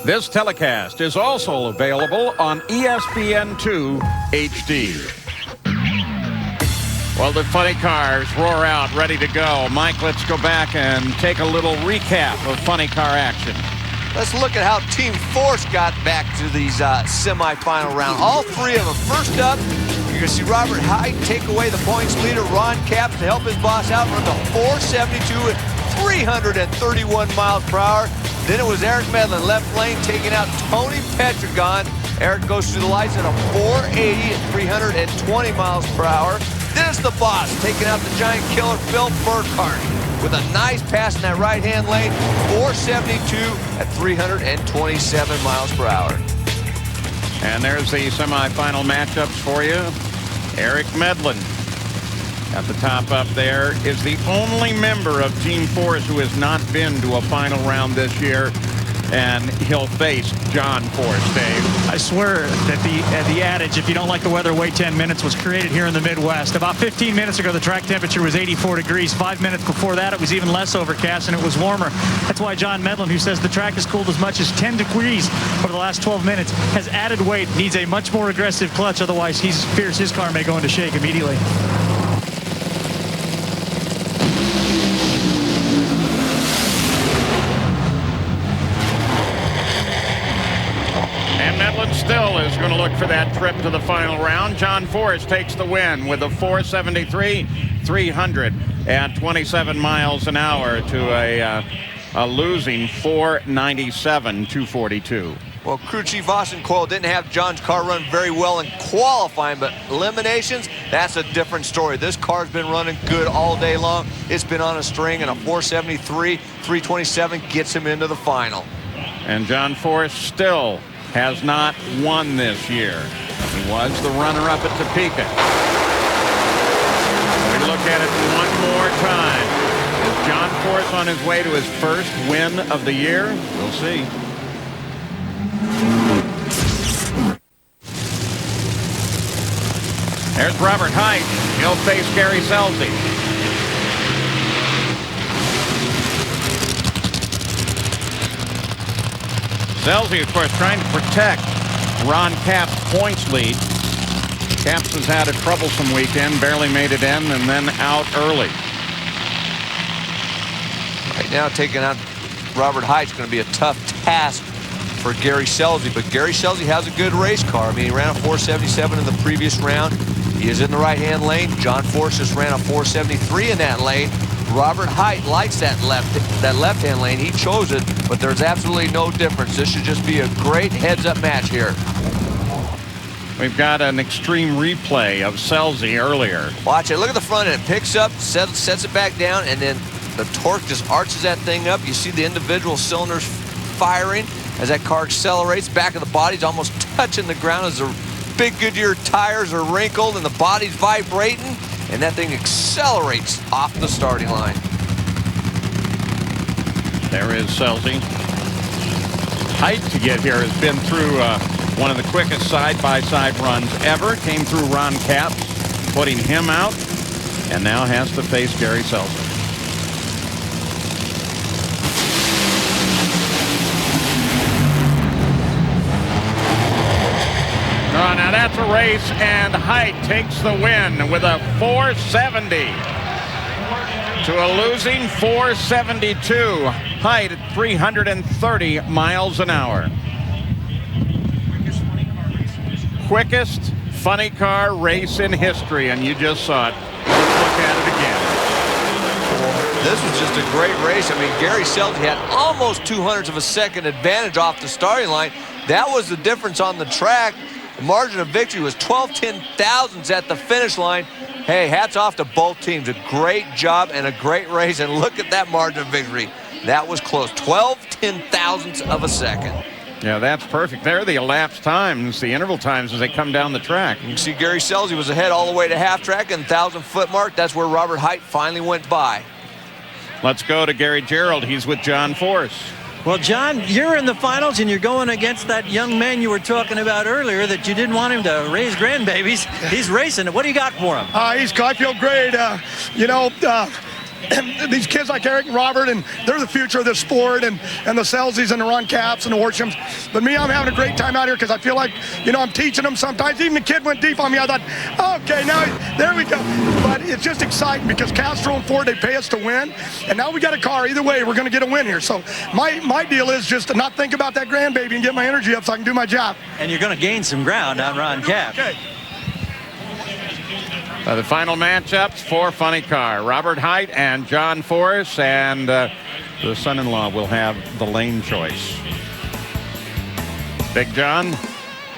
This telecast is also available on ESPN2 HD. Well, the Funny Cars roar out, ready to go. Mike, let's go back and take a little recap of Funny Car action. Let's look at how Team Force got back to these semifinal round. All three of them. First up, you're going to see Robert Hyde take away the points leader. Ron Capps to help his boss out run the 472 at 331 miles per hour. Then it was Eric Medlin, left lane, taking out Tony Petragon. Eric goes through the lights at a 480 at 320 miles per hour. Then it's the boss, taking out the giant killer Phil Burkhardt with a nice pass in that right-hand lane, 472 at 327 miles per hour. And there's the semifinal matchups for you. Eric Medlin at the top up there is the only member of Team Force who has not been to a final round this year, and he'll face John Force, Dave. I swear that the adage, if you don't like the weather, wait 10 minutes, was created here in the Midwest. About 15 minutes ago, the track temperature was 84 degrees. 5 minutes before that, it was even less overcast, and it was warmer. That's why John Medlin, who says the track has cooled as much as 10 degrees over the last 12 minutes, has added weight, needs a much more aggressive clutch. Otherwise, he fears his car may go into shake immediately. Still is going to look for that trip to the final round. John Force takes the win with a 473, 327 miles an hour to a losing 497, 242. Well, crew chief Austin Coyle didn't have John's car run very well in qualifying, but eliminations, that's a different story. This car's been running good all day long. It's been on a string, and a 473, 327 gets him into the final. And John Force still has not won this year. He was the runner-up at Topeka. We look at it one more time. Is John Force on his way to his first win of the year? We'll see. There's Robert Hyde. He'll face Gary Scelzi. Scelzi, of course, trying to protect Ron Capps' points lead. Capps has had a troublesome weekend, barely made it in, and then out early. Right now, taking out Robert Hyde's going to be a tough task for Gary Scelzi, but Gary Scelzi has a good race car. I mean, he ran a 477 in the previous round. He is in the right-hand lane. John Force just ran a 473 in that lane. Robert Hyde likes that left-hand lane. He chose it, but there's absolutely no difference. This should just be a great heads-up match here. We've got an extreme replay of Scelzi earlier. Watch it. Look at the front end. It picks up, sets it back down, and then the torque just arches that thing up. You see the individual cylinders firing as that car accelerates. Back of the body's almost touching the ground as the big Goodyear tires are wrinkled and the body's vibrating. And that thing accelerates off the starting line. There is Scelzi. Height to get here has been through one of the quickest side-by-side runs ever. Came through Ron Capps, putting him out, and now has to face Gary Scelzi. Oh, now that's a race, and Height takes the win with a 470 to a losing 472. Height at 330 miles an hour. Quickest funny car race in history, and you just saw it. Let's look at it again. This was just a great race. I mean, Gary Scelzi had almost 200ths of a second advantage off the starting line. That was the difference on the track. The margin of victory was 12/10,000ths at the finish line. Hey, hats off to both teams. A great job and a great race. And look at that margin of victory. That was close. 12/10,000ths of a second. Yeah, that's perfect. There are the elapsed times, the interval times as they come down the track. You can see Gary Scelzi was ahead all the way to half track, and 1,000-foot mark. That's where Robert Hyde finally went by. Let's go to Gary Gerald. He's with John Force. Well, John, you're in the finals, and you're going against that young man you were talking about earlier that you didn't want him to raise grandbabies. He's racing it. What do you got for him? I feel great. These kids like Eric and Robert, and they're the future of this sport, and the Selzies and the Ron Caps and the Worshams. But me, I'm having a great time out here because I feel like, I'm teaching them sometimes. Even the kid went deep on me. I thought, okay, now there we go. But it's just exciting because Castro and Ford, they pay us to win, and now we got a car. Either way, we're going to get a win here. So my deal is just to not think about that grandbaby and get my energy up so I can do my job. And you're going to gain some ground on Ron Cap. Okay. The final matchups for Funny Car, Robert Height and John Forrest, and the son-in-law will have the lane choice. Big John,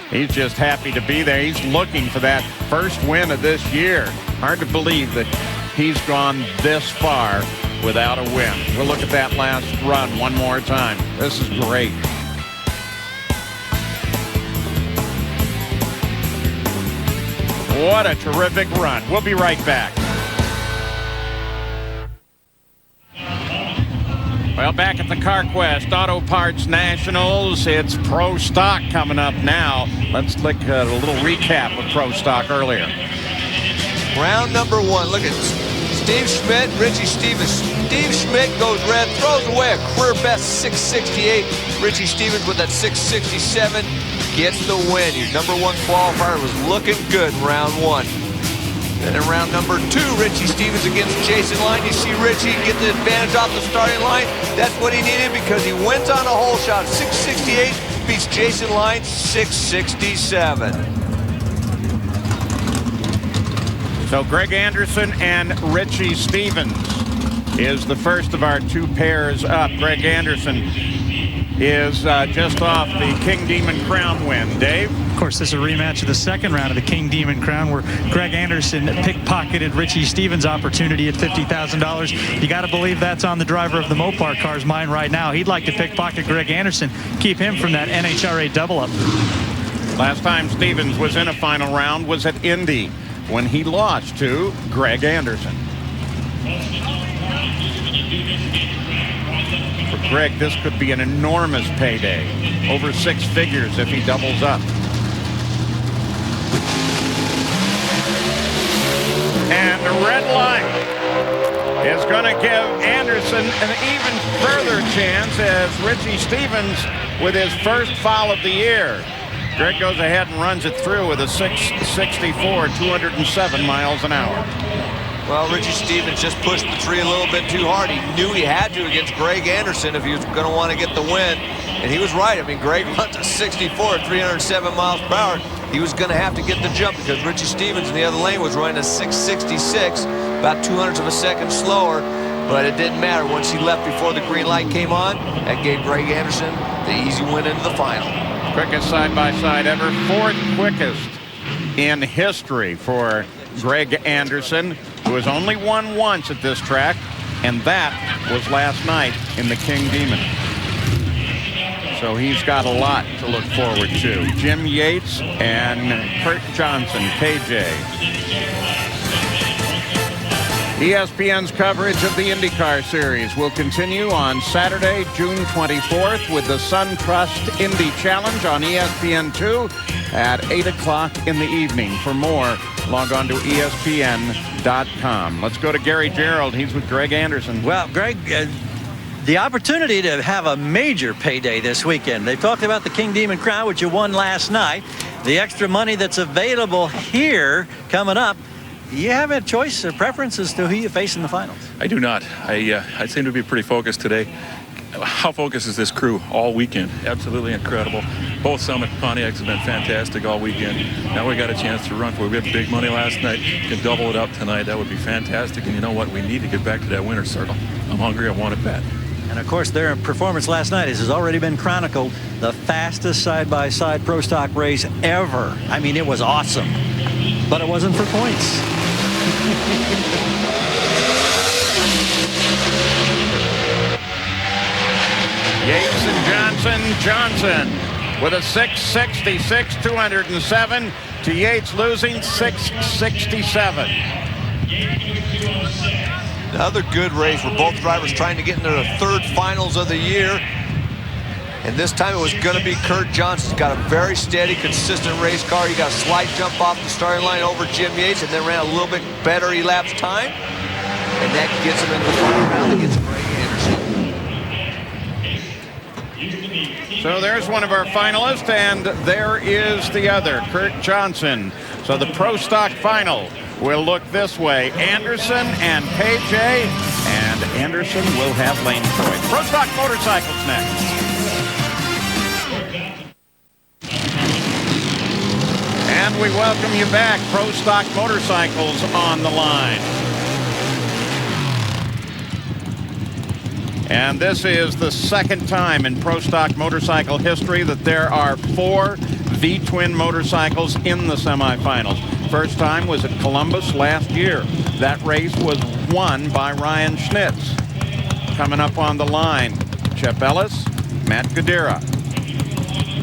he's just happy to be there. He's looking for that first win of this year. Hard to believe that he's gone this far without a win. We'll look at that last run one more time. This is great. What a terrific run. We'll be right back. Well, back at the CarQuest Auto Parts Nationals, it's Pro Stock coming up now. Let's look at a little recap of Pro Stock earlier. Round number 1. Look at Steve Schmidt, Richie Stevens. Steve Schmidt goes red, throws away a career best 668. Richie Stevens with that 667 gets the win. Your number 1 qualifier was looking good in round 1. Then in round number 2, Richie Stevens against Jason Line. You see Richie get the advantage off the starting line. That's what he needed because he wins on a hole shot. 668 beats Jason Line 667. So Greg Anderson and Richie Stevens is the first of our 2 pairs up. Greg Anderson is just off the King Demon Crown win. Dave? Of course, this is a rematch of the second round of the King Demon Crown where Greg Anderson pickpocketed Richie Stevens' opportunity at $50,000. You got to believe that's on the driver of the Mopar car's mind right now. He'd like to pickpocket Greg Anderson, keep him from that NHRA double-up. Last time Stevens was in a final round was at Indy when he lost to Greg Anderson. For Greg, this could be an enormous payday. Over 6 figures if he doubles up. And the red light is going to give Anderson an even further chance as Richie Stevens with his first foul of the year. Greg goes ahead and runs it through with a 664, 207 miles an hour. Well, Richie Stevens just pushed the tree a little bit too hard. He knew he had to against Greg Anderson if he was going to want to get the win. And he was right. I mean, Greg runs a 64 at 307 miles per hour. He was going to have to get the jump because Richie Stevens in the other lane was running a 666, about 200ths of a second slower. But it didn't matter. Once he left before the green light came on, that gave Greg Anderson the easy win into the final. Quickest side-by-side ever. 4th quickest in history for Greg Anderson, who has only won once at this track, and that was last night in the King Demon. So he's got a lot to look forward to. Jim Yates and Kurt Johnson, KJ. ESPN's coverage of the IndyCar Series will continue on Saturday, June 24th with the SunTrust Indy Challenge on ESPN2 at 8 o'clock in the evening. For more, log on to ESPN.com. Let's go to Gary Gerald. He's with Greg Anderson. Well, Greg, the opportunity to have a major payday this weekend. They talked about the King Demon Crown, which you won last night. The extra money that's available here coming up. You have a choice or preference as to who you face in the finals? I do not. I seem to be pretty focused today. How focused is this crew all weekend? Absolutely incredible. Both Summit Pontiacs have been fantastic all weekend. Now we got a chance to run for it. We had big money last night. We can double it up tonight. That would be fantastic. And you know what? We need to get back to that winner's circle. I'm hungry. I want it bad. And, of course, their performance last night has already been chronicled. The fastest side-by-side Pro Stock race ever. I mean, it was awesome. But it wasn't for points. Yates and Johnson with a 666, 207 to Yates losing 667. Another good race for both drivers trying to get into the 3rd finals of the year. And this time it was going to be Kurt Johnson. He's got a very steady, consistent race car. He got a slight jump off the starting line over Jim Yates and then ran a little bit better elapsed time. And that gets him into the final round and gets Greg Anderson. So there's one of our finalists, and there is the other, Kurt Johnson. So the Pro Stock final will look this way. Anderson and KJ, and Anderson will have lane choice. Pro Stock Motorcycles next. And we welcome you back. Pro Stock Motorcycles on the line. And this is the second time in Pro Stock motorcycle history that there are 4 V-twin motorcycles in the semifinals. First time was at Columbus last year. That race was won by Ryan Schnitz. Coming up on the line, Chip Ellis, Matt Gadira.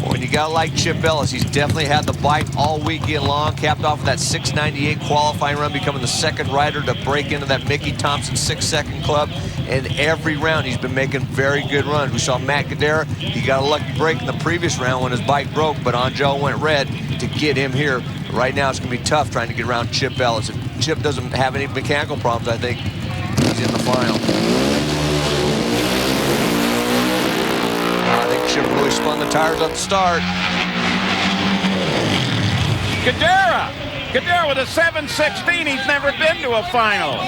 When you got like Chip Ellis, he's definitely had the bike all weekend long. Capped off with that 698 qualifying run, becoming the second rider to break into that Mickey Thompson 6-second club. And every round he's been making very good runs. We saw Matt Gadara. He got a lucky break in the previous round when his bike broke, but Angel went red to get him here. Right now it's going to be tough trying to get around Chip Ellis. If Chip doesn't have any mechanical problems, I think he's in the final. I think Chip really spun the tires at the start. Gadara with a 716. He's never been to a final.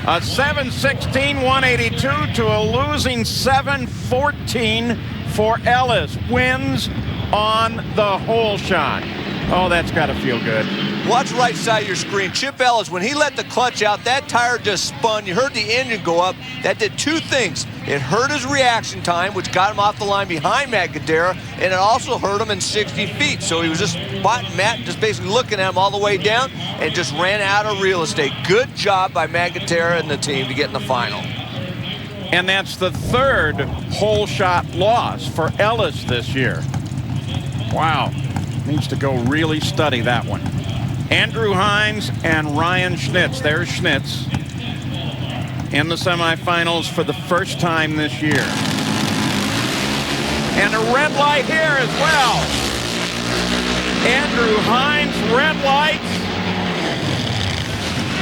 A 716 182 to a losing 714 for Ellis. Wins on the hole shot. Oh, that's got to feel good. Watch right side of your screen. Chip Ellis, when he let the clutch out, that tire just spun. You heard the engine go up. That did 2 things. It hurt his reaction time, which got him off the line behind Matt Gadara, and it also hurt him in 60 feet. So he was just spotting Matt, just basically looking at him all the way down, and just ran out of real estate. Good job by Matt Gadara and the team to get in the final. And that's the 3rd hole shot loss for Ellis this year. Wow. Needs to go really study that one. Andrew Hines and Ryan Schnitz. There's Schnitz in the semifinals for the first time this year. And a red light here as well. Andrew Hines, red light.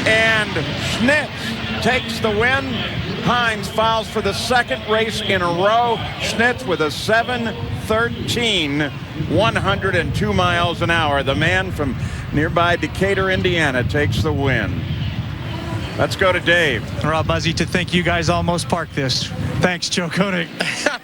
And Schnitz takes the win. Hines fouls for the 2nd race in a row. Schnitz with a 7:13, 102 miles an hour. The man from nearby Decatur, Indiana, takes the win. Let's go to Dave. Rob Buzzy, to think you guys almost parked this. Thanks, Joe Koenig.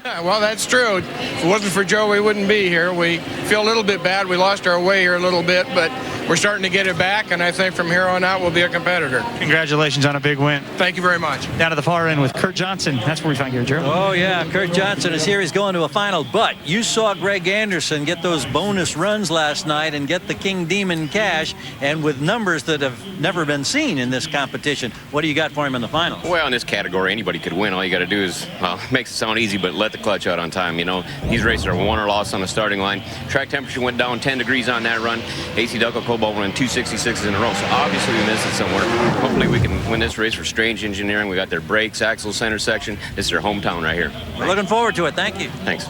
Well, that's true. If it wasn't for Joe, we wouldn't be here. We feel a little bit bad. We lost our way here a little bit, but we're starting to get it back, and I think from here on out we'll be a competitor. Congratulations on a big win. Thank you very much. Down to the far end with Kurt Johnson. That's where we find Gary Gerald. Oh, yeah. Kurt Johnson is here. He's going to a final. But you saw Greg Anderson get those bonus runs last night and get the King Demon cash, and with numbers that have never been seen in this competition. What do you got for him in the final? Well, in this category, anybody could win. All you got to do is, well, it makes it sound easy, but let the clutch out on time. You know, these races are won or lost on the starting line. Track temperature went down 10 degrees on that run. AC Delco Cobalt won 266s in a row, so obviously we missed it somewhere. Hopefully we can win this race for Strange Engineering. We got their brakes, axle, center section. This is their hometown right here. We're looking forward to it. Thank you. Thanks.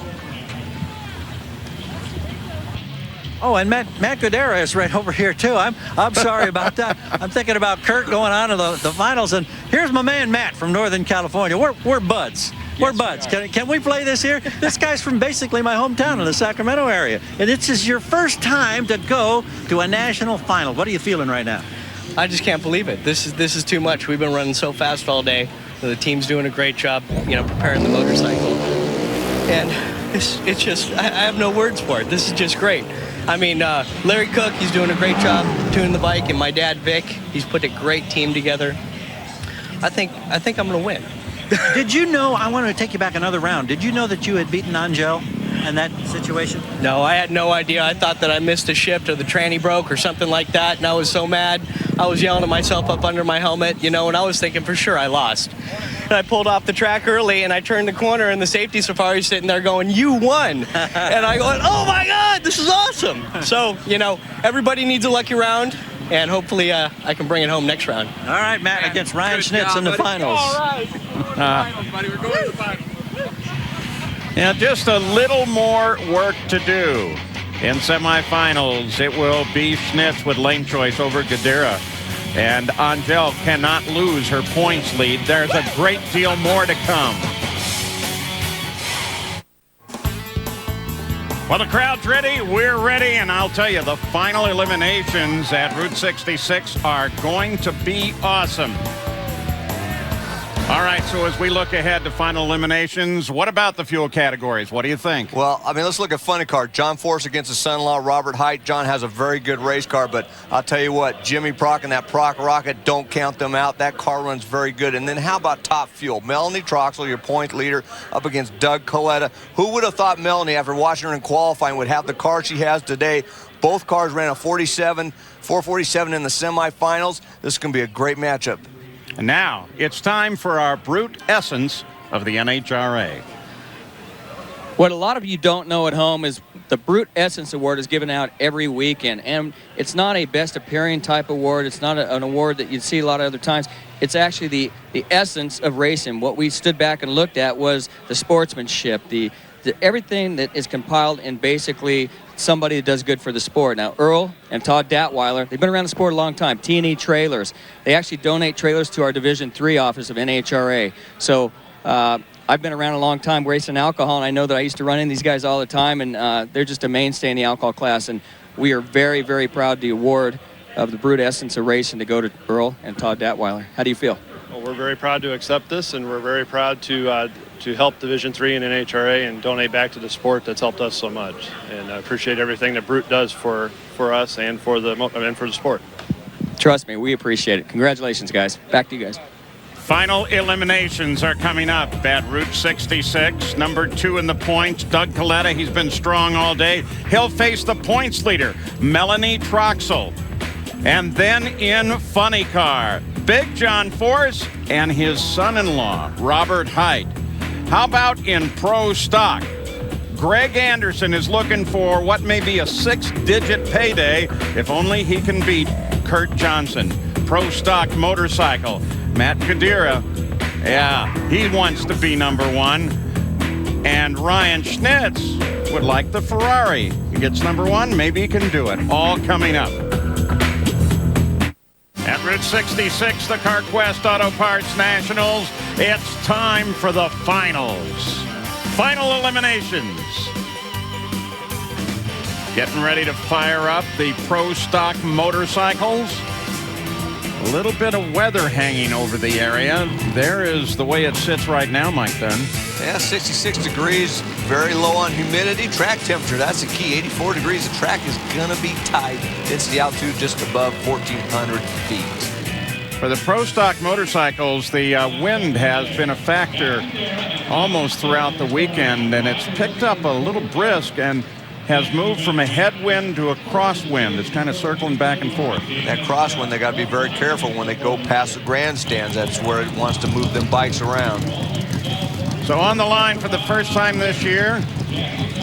Oh, and Matt Gadara is right over here, too. I'm sorry about that. I'm thinking about Kurt going on to the finals. And here's my man, Matt, from Northern California. We're buds. We're buds. Can we play this here? This guy's from basically my hometown in the Sacramento area. And this is your first time to go to a national final. What are you feeling right now? I just can't believe it. This is too much. We've been running so fast all day. The team's doing a great job, preparing the motorcycle. And it's just, I have no words for it. This is just great. I mean, Larry Cook, he's doing a great job tuning the bike, and my dad, Vic, he's put a great team together. I think I'm going to win. Did you know, I want to take you back another round, did you know that you had beaten Angel in that situation? No, I had no idea. I thought that I missed a shift or the tranny broke or something like that, and I was so mad. I was yelling at myself up under my helmet, and I was thinking for sure I lost. And I pulled off the track early, and I turned the corner, and the safety safari's sitting there going, "You won!" And I go, "Oh my God, this is awesome!" So, everybody needs a lucky round. and hopefully I can bring it home next round. All right, Matt, against Ryan Schnitz in the finals. All right. We're going to the finals. Yeah, just a little more work to do. In semifinals, it will be Schnitz with lane choice over Gadira. And Angel cannot lose her points lead. There's a great deal more to come. Well, the crowd's ready. We're ready. And I'll tell you, the final eliminations at Route 66 are going to be awesome. All right, so as we look ahead to final eliminations, what about the fuel categories? What do you think? Well, I mean, let's look at funny car. John Force against his son-in-law, Robert Height. John has a very good race car, but I'll tell you what, Jimmy Prock and that Prock Rocket, don't count them out. That car runs very good. And then how about top fuel? Melanie Troxel, your point leader, up against Doug Coletta. Who would have thought Melanie, after watching her in qualifying, would have the car she has today? Both cars ran a 447 in the semifinals. This is going to be a great matchup. And now it's time for our brute essence of the NHRA. What a lot of you don't know at home is the Brute Essence Award is given out every weekend. And it's not a best appearing type award. It's not an award that you'd see a lot of other times. It's actually the essence of racing. What we stood back and looked at was the sportsmanship, the everything that is compiled in basically somebody that does good for the sport. Now, Earl and Todd Datweiler, they've been around the sport a long time. T&E Trailers. They actually donate trailers to our Division III office of NHRA. So I've been around a long time racing alcohol, and I know that I used to run in these guys all the time, and they're just a mainstay in the alcohol class. And we are very, very proud the award of the Brute Essence of Racing to go to Earl and Todd Datweiler. How do you feel? Well, we're very proud to accept this, and we're very proud to help Division III and NHRA and donate back to the sport that's helped us so much. And I appreciate everything that Brute does for us and for the sport. Trust me, we appreciate it. Congratulations, guys. Back to you guys. Final eliminations are coming up at Route 66. Number 2 in the points, Doug Coletta. He's been strong all day. He'll face the points leader, Melanie Troxel. And then in funny car, Big John Force and his son-in-law, Robert Height. How about in pro stock? Greg Anderson is looking for what may be a 6-digit payday if only he can beat Kurt Johnson. Pro stock motorcycle, Matt Kadira. Yeah, he wants to be number 1. And Ryan Schnitz would like the Ferrari. He gets number 1, maybe he can do it. All coming up. At Route 66, the CarQuest Auto Parts Nationals, it's time for the finals. Final eliminations. Getting ready to fire up the pro stock motorcycles. A little bit of weather hanging over the area. There is the way it sits right now, Mike Dunn. Yeah, 66 degrees, very low on humidity. Track temperature, that's the key, 84 degrees. The track is going to be tight. It's the altitude just above 1,400 feet. For the pro stock motorcycles, the wind has been a factor almost throughout the weekend, and it's picked up a little brisk and has moved from a headwind to a crosswind. It's kind of circling back and forth. That crosswind, they got to be very careful when they go past the grandstands. That's where it wants to move them bikes around. So on the line for the first time this year,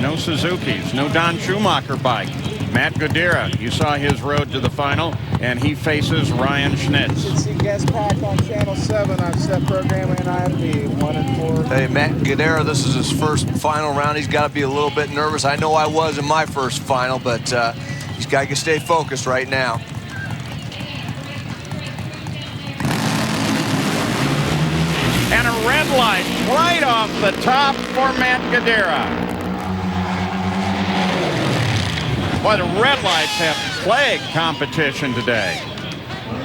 no Suzuki's, no Don Schumacher bike. Matt Gadira, you saw his road to the final, and he faces Ryan Schnitz. You can see guest pack on Channel 7 on set programming and IFB 1 and 4. Hey, Matt Gadira, this is his first final round. He's got to be a little bit nervous. I know I was in my first final, but he's got to stay focused right now. And a red light right off the top for Matt Gadira. Boy, the red lights have plagued competition today.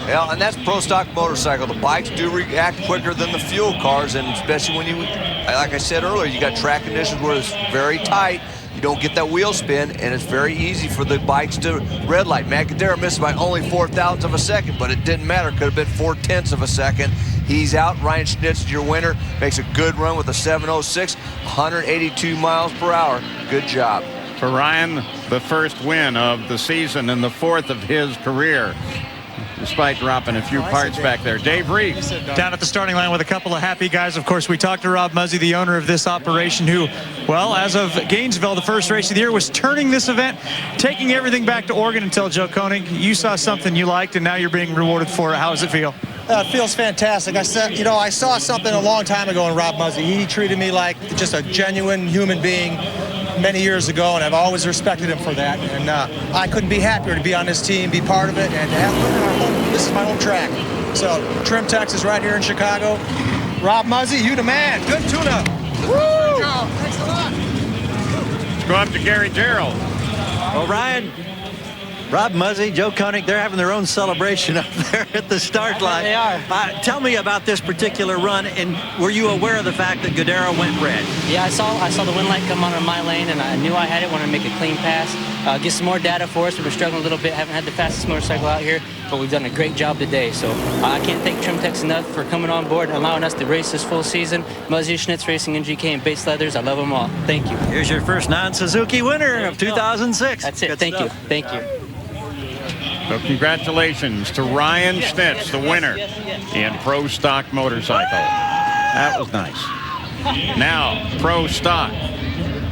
Yeah, and that's pro stock motorcycle. The bikes do react quicker than the fuel cars, and especially when you, like I said earlier, you got track conditions where it's very tight. You don't get that wheel spin, and it's very easy for the bikes to red light. Matt Gadira missed by only 0.4 of a second, but it didn't matter. Could have been 0.4 of a second. He's out. Ryan Schnitz, your winner, makes a good run with a 706, 182 miles per hour. Good job. For Ryan, the first win of the season and the 4th of his career. despite dropping a few parts back there. Dave Reeves. Down at the starting line with a couple of happy guys. Of course, we talked to Rob Muzzy, the owner of this operation, who, well, as of Gainesville, the first race of the year, was turning this event, taking everything back to Oregon until Joe Koenig. You saw something you liked, and now you're being rewarded for it. How does it feel? It feels fantastic. I saw something a long time ago in Rob Muzzy. He treated me like just a genuine human being many years ago, and I've always respected him for that. And I couldn't be happier to be on this team, be part of it, and to have this is my home track. So Trim Texas right here in Chicago. Rob Muzzy, you the man. Good tune-up. Woo! Thanks a lot. Let's go up to Gary Gerald. Well, Ryan, Rob Muzzy, Joe Koenig, they're having their own celebration up there at the start line. They are. Tell me about this particular run, and were you aware of the fact that Godero went red? Yeah, I saw the wind light come on in my lane, and I knew I had it, wanted to make a clean pass. Get some more data for us. We've been struggling a little bit, haven't had the fastest motorcycle out here, but we've done a great job today. So I can't thank Trimtex enough for coming on board and allowing us to race this full season. Muzzy, Schnitz Racing, NGK, and Bates Leathers, I love them all. Thank you. Here's your first non-Suzuki winner of 2006. That's it. Good Thank stuff. you. Thank you. So congratulations to Ryan Schnitz, the winner in Pro Stock Motorcycle. That was nice. Now, Pro Stock,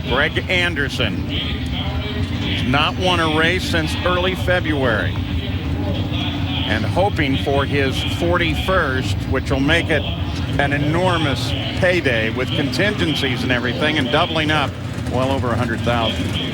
Greg Anderson. He's not won a race since early February. And hoping for his 41st, which will make it an enormous payday with contingencies and everything, and doubling up well over 100,000.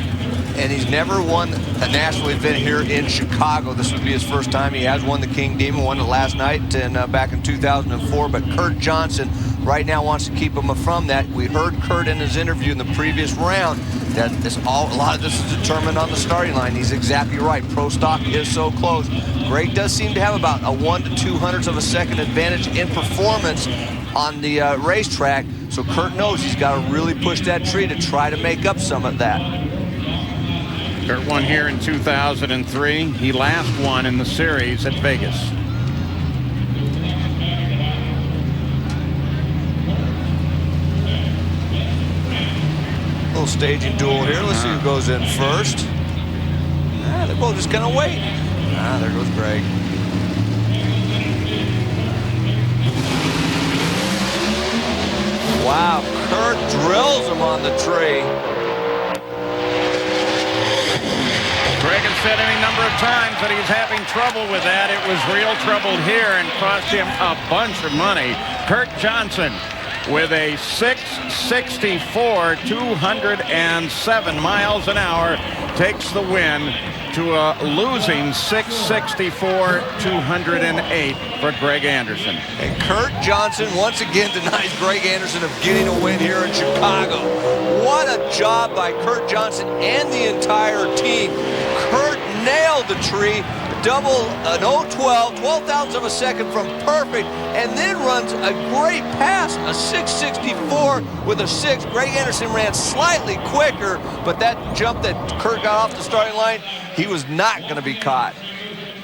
And he's never won a national event here in Chicago. This would be his first time. He has won the King Demon, won it last night and back in 2004. But Kurt Johnson right now wants to keep him from that. We heard Kurt in his interview in the previous round that a lot of this is determined on the starting line. He's exactly right. Pro Stock is so close. Greg does seem to have about a 1 to 200ths of a second advantage in performance on the racetrack. So Kurt knows he's got to really push that tree to try to make up some of that. Kurt won here in 2003. He last won in the series at Vegas. Little staging duel here. Let's see who goes in first. They're both just gonna wait. There goes Greg. Wow, Kurt drills him on the tree. Greg has said any number of times that he's having trouble with that. It was real trouble here and cost him a bunch of money. Kurt Johnson with a 664, 207 miles an hour takes the win to a losing 664, 208 for Greg Anderson. And Kurt Johnson once again denies Greg Anderson of getting a win here in Chicago. What a job by Kurt Johnson and the entire team. Kurt nailed the tree, double an 012, 12,000ths of a second from perfect, and then runs a great pass, a 664 with a 6. Greg Anderson ran slightly quicker, but that jump that Kurt got off the starting line, he was not going to be caught.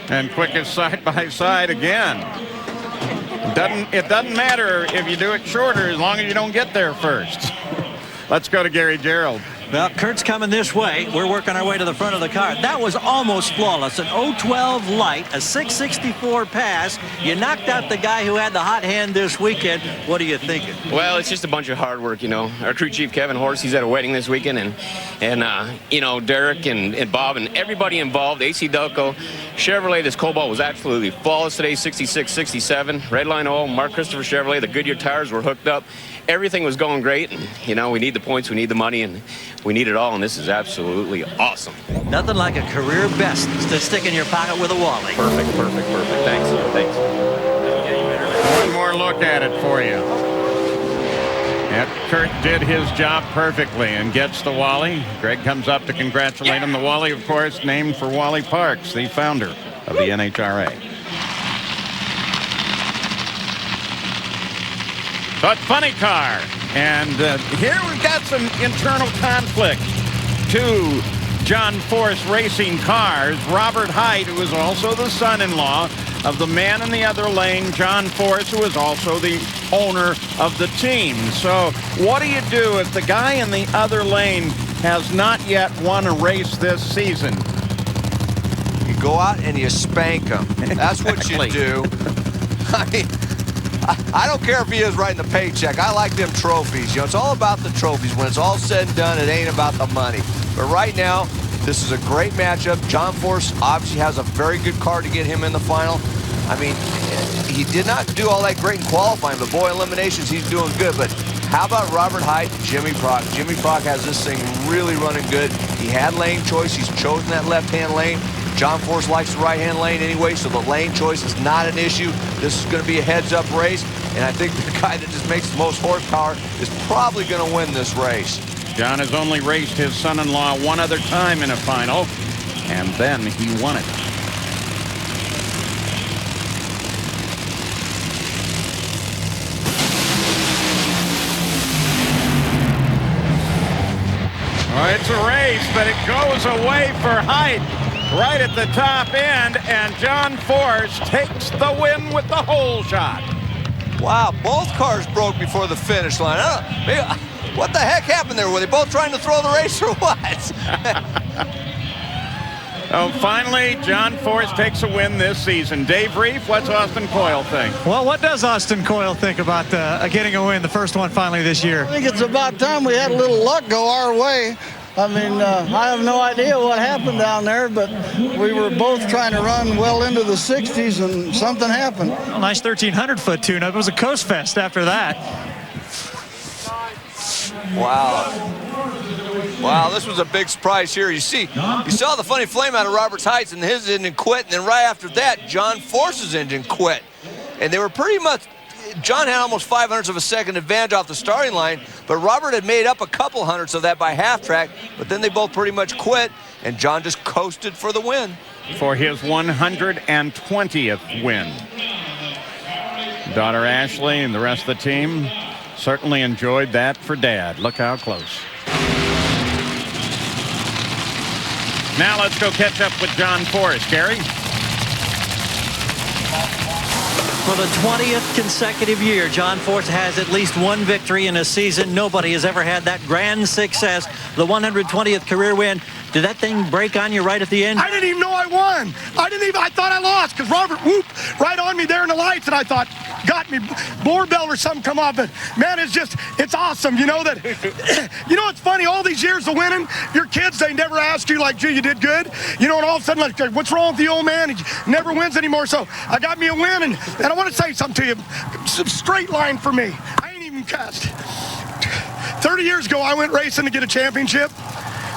And quickest side by side again. It doesn't matter if you do it shorter as long as you don't get there first. Let's go to Gary Gerald. Well, Kurt's coming this way. We're working our way to the front of the car. That was almost flawless. An 012 light, a 664 pass. You knocked out the guy who had the hot hand this weekend. What are you thinking? Well, it's just a bunch of hard work, you know. Our crew chief, Kevin Horst, he's at a wedding this weekend, and you know, Derek and Bob and everybody involved, AC Delco, Chevrolet, this Cobalt was absolutely flawless today, 66, 67. Redline oil, Mark Christopher Chevrolet, the Goodyear tires were hooked up. Everything was going great, and, you know, we need the points, we need the money, and we need it all, and this is absolutely awesome. Nothing like a career best to stick in your pocket with a Wally. Perfect. Thanks. One more look at it for you. Yep, Kurt did his job perfectly and gets the Wally. Greg comes up to congratulate him. The Wally, of course, named for Wally Parks, the founder of the NHRA. But funny car. And here we've got some internal conflict. Two John Force Racing cars. Robert Height, who is also the son-in-law of the man in the other lane, John Force, who is also the owner of the team. So what do you do if the guy in the other lane has not yet won a race this season? You go out and you spank them. That's what you do. I mean, I don't care if he is writing the paycheck. I like them trophies. You know, it's all about the trophies. When it's all said and done, it ain't about the money. But right now, this is a great matchup. John Force obviously has a very good car to get him in the final. I mean, he did not do all that great in qualifying, but boy, eliminations, he's doing good. But how about Robert Hight, Jimmy Prock? Jimmy Prock has this thing really running good. He had lane choice. He's chosen that left-hand lane. John Force likes the right-hand lane anyway, so the lane choice is not an issue. This is going to be a heads-up race, and I think the guy that just makes the most horsepower is probably going to win this race. John has only raced his son-in-law one other time in a final, and then he won it. Well, it's a race, but it goes away for Hight right at the top end, and John Force takes the win with the hole shot. Wow, both cars broke before the finish line. What the heck happened there? Were they both trying to throw the race or what? Oh, finally, John Force takes a win this season. Dave Reef, what's Austin Coyle think? Well, what does Austin Coyle think about getting a win, the first one finally this year? I think it's about time we had a little luck go our way. I mean, I have no idea what happened down there, but we were both trying to run well into the 60s, and something happened. Well, nice 1,300-foot tune-up. It was a coast fest after that. Wow, this was a big surprise here. You saw the funny flame out of Robert's Heights, and his engine quit, and then right after that, John Force's engine quit. And they were pretty much, John had almost 500ths of a second advantage off the starting line, but Robert had made up a couple hundredths of that by half track, but then they both pretty much quit, and John just coasted for the win. For his 120th win. Daughter Ashley and the rest of the team certainly enjoyed that for Dad. Look how close. Now let's go catch up with John Force. Gary? For the 20th consecutive year, John Force has at least one victory in a season. Nobody has ever had that grand success, the 120th career win. Did that thing break on you right at the end? I didn't even know I won. I thought I lost because Robert whooped right on me there in the lights, and I thought, got me, doorbell or something come off. But man, it's awesome. You know that, you know, it's funny, all these years of winning, your kids, they never ask you like, gee, you did good. You know, and all of a sudden, like, what's wrong with the old man? He never wins anymore. So I got me a win, and I want to say something to you. Some straight line for me. I ain't even cussed. 30 years ago, I went racing to get a championship.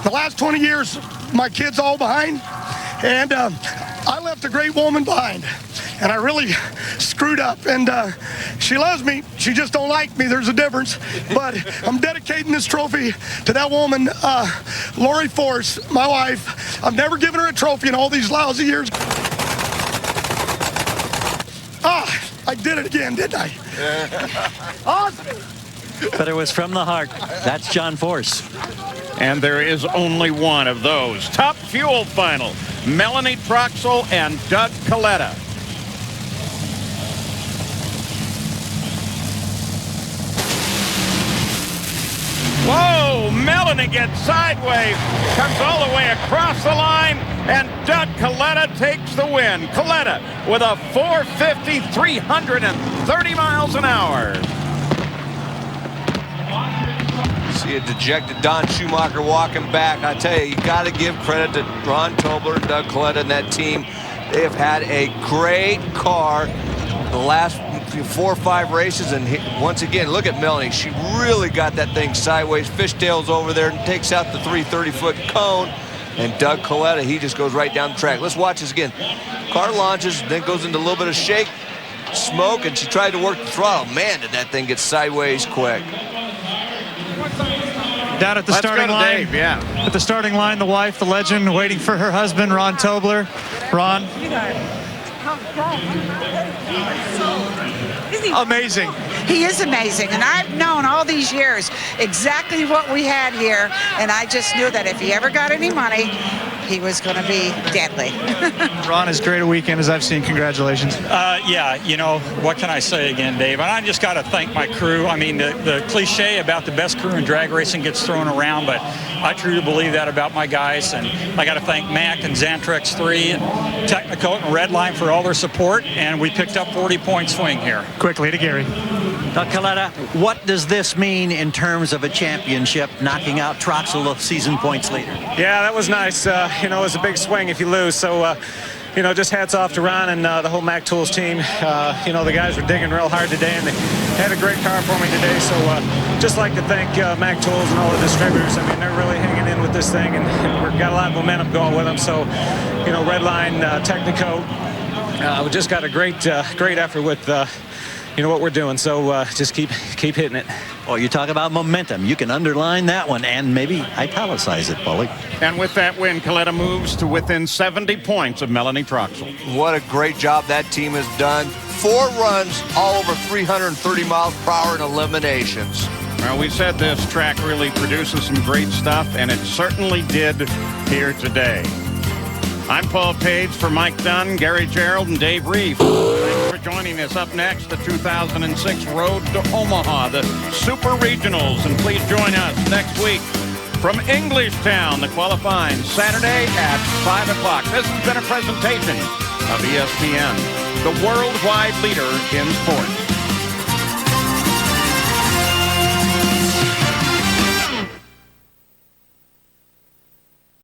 The last 20 years, my kids all behind, and I left a great woman behind, and I really screwed up, and she loves me. She just don't like me. There's a difference, but I'm dedicating this trophy to that woman, Lori Force, my wife. I've never given her a trophy in all these lousy years. I did it again, didn't I? Awesome. But it was from the heart. That's John Force. And there is only one of those. Top Fuel final. Melanie Troxel and Doug Coletta. Whoa, Melanie gets sideways, comes all the way across the line, and Doug Coletta takes the win. Coletta with a 450, 330 miles an hour. See a dejected Don Schumacher walking back. I tell you, you got to give credit to Ron Tobler and Doug Coletta and that team. They have had a great car the last 4 or 5 races, and once again, look at Melanie. She really got that thing sideways, fishtails over there, and takes out the 330-foot cone. And Doug Coletta, he just goes right down the track. Let's watch this again. Car launches, then goes into a little bit of shake, smoke, and she tried to work the throttle. Man, did that thing get sideways quick. Down at the starting line. Dave, yeah. At the starting line, the wife, the legend, waiting for her husband, Ron Tobler. Ron. Amazing. He is amazing, and I've known all these years exactly what we had here, and I just knew that if he ever got any money, he was going to be deadly. Ron, as great a weekend as I've seen. Congratulations. Yeah, you know, what can I say again, Dave? And I just got to thank my crew. I mean, the cliche about the best crew in drag racing gets thrown around, but I truly believe that about my guys. And I got to thank Mac and Xantrex 3 and Technicoat and Redline for all their support. And we picked up 40-point swing here. Quickly to Gary. Coletta, what does this mean in terms of a championship, knocking out Troxel a season points leader? Yeah, that was nice. You know, it was a big swing if you lose. So, you know, just hats off to Ron and the whole Mac Tools team. You know, the guys were digging real hard today, and they had a great car for me today. So, just like to thank Mac Tools and all the distributors. I mean, they're really hanging in with this thing, and we've got a lot of momentum going with them. So, you know, Redline, Technicoat, we just got a great effort with you know what we're doing, so just keep hitting it. Well, you talk about momentum. You can underline that one and maybe italicize it, Bully. And with that win, Coletta moves to within 70 points of Melanie Troxel. What a great job that team has done. 4 runs, all over 330 miles per hour in eliminations. Well, we said this track really produces some great stuff, and it certainly did here today. I'm Paul Page for Mike Dunn, Gary Gerald, and Dave Reef. Thanks for joining us. Up next, the 2006 Road to Omaha, the Super Regionals. And please join us next week from Englishtown, the qualifying Saturday at 5 o'clock. This has been a presentation of ESPN, the worldwide leader in sports.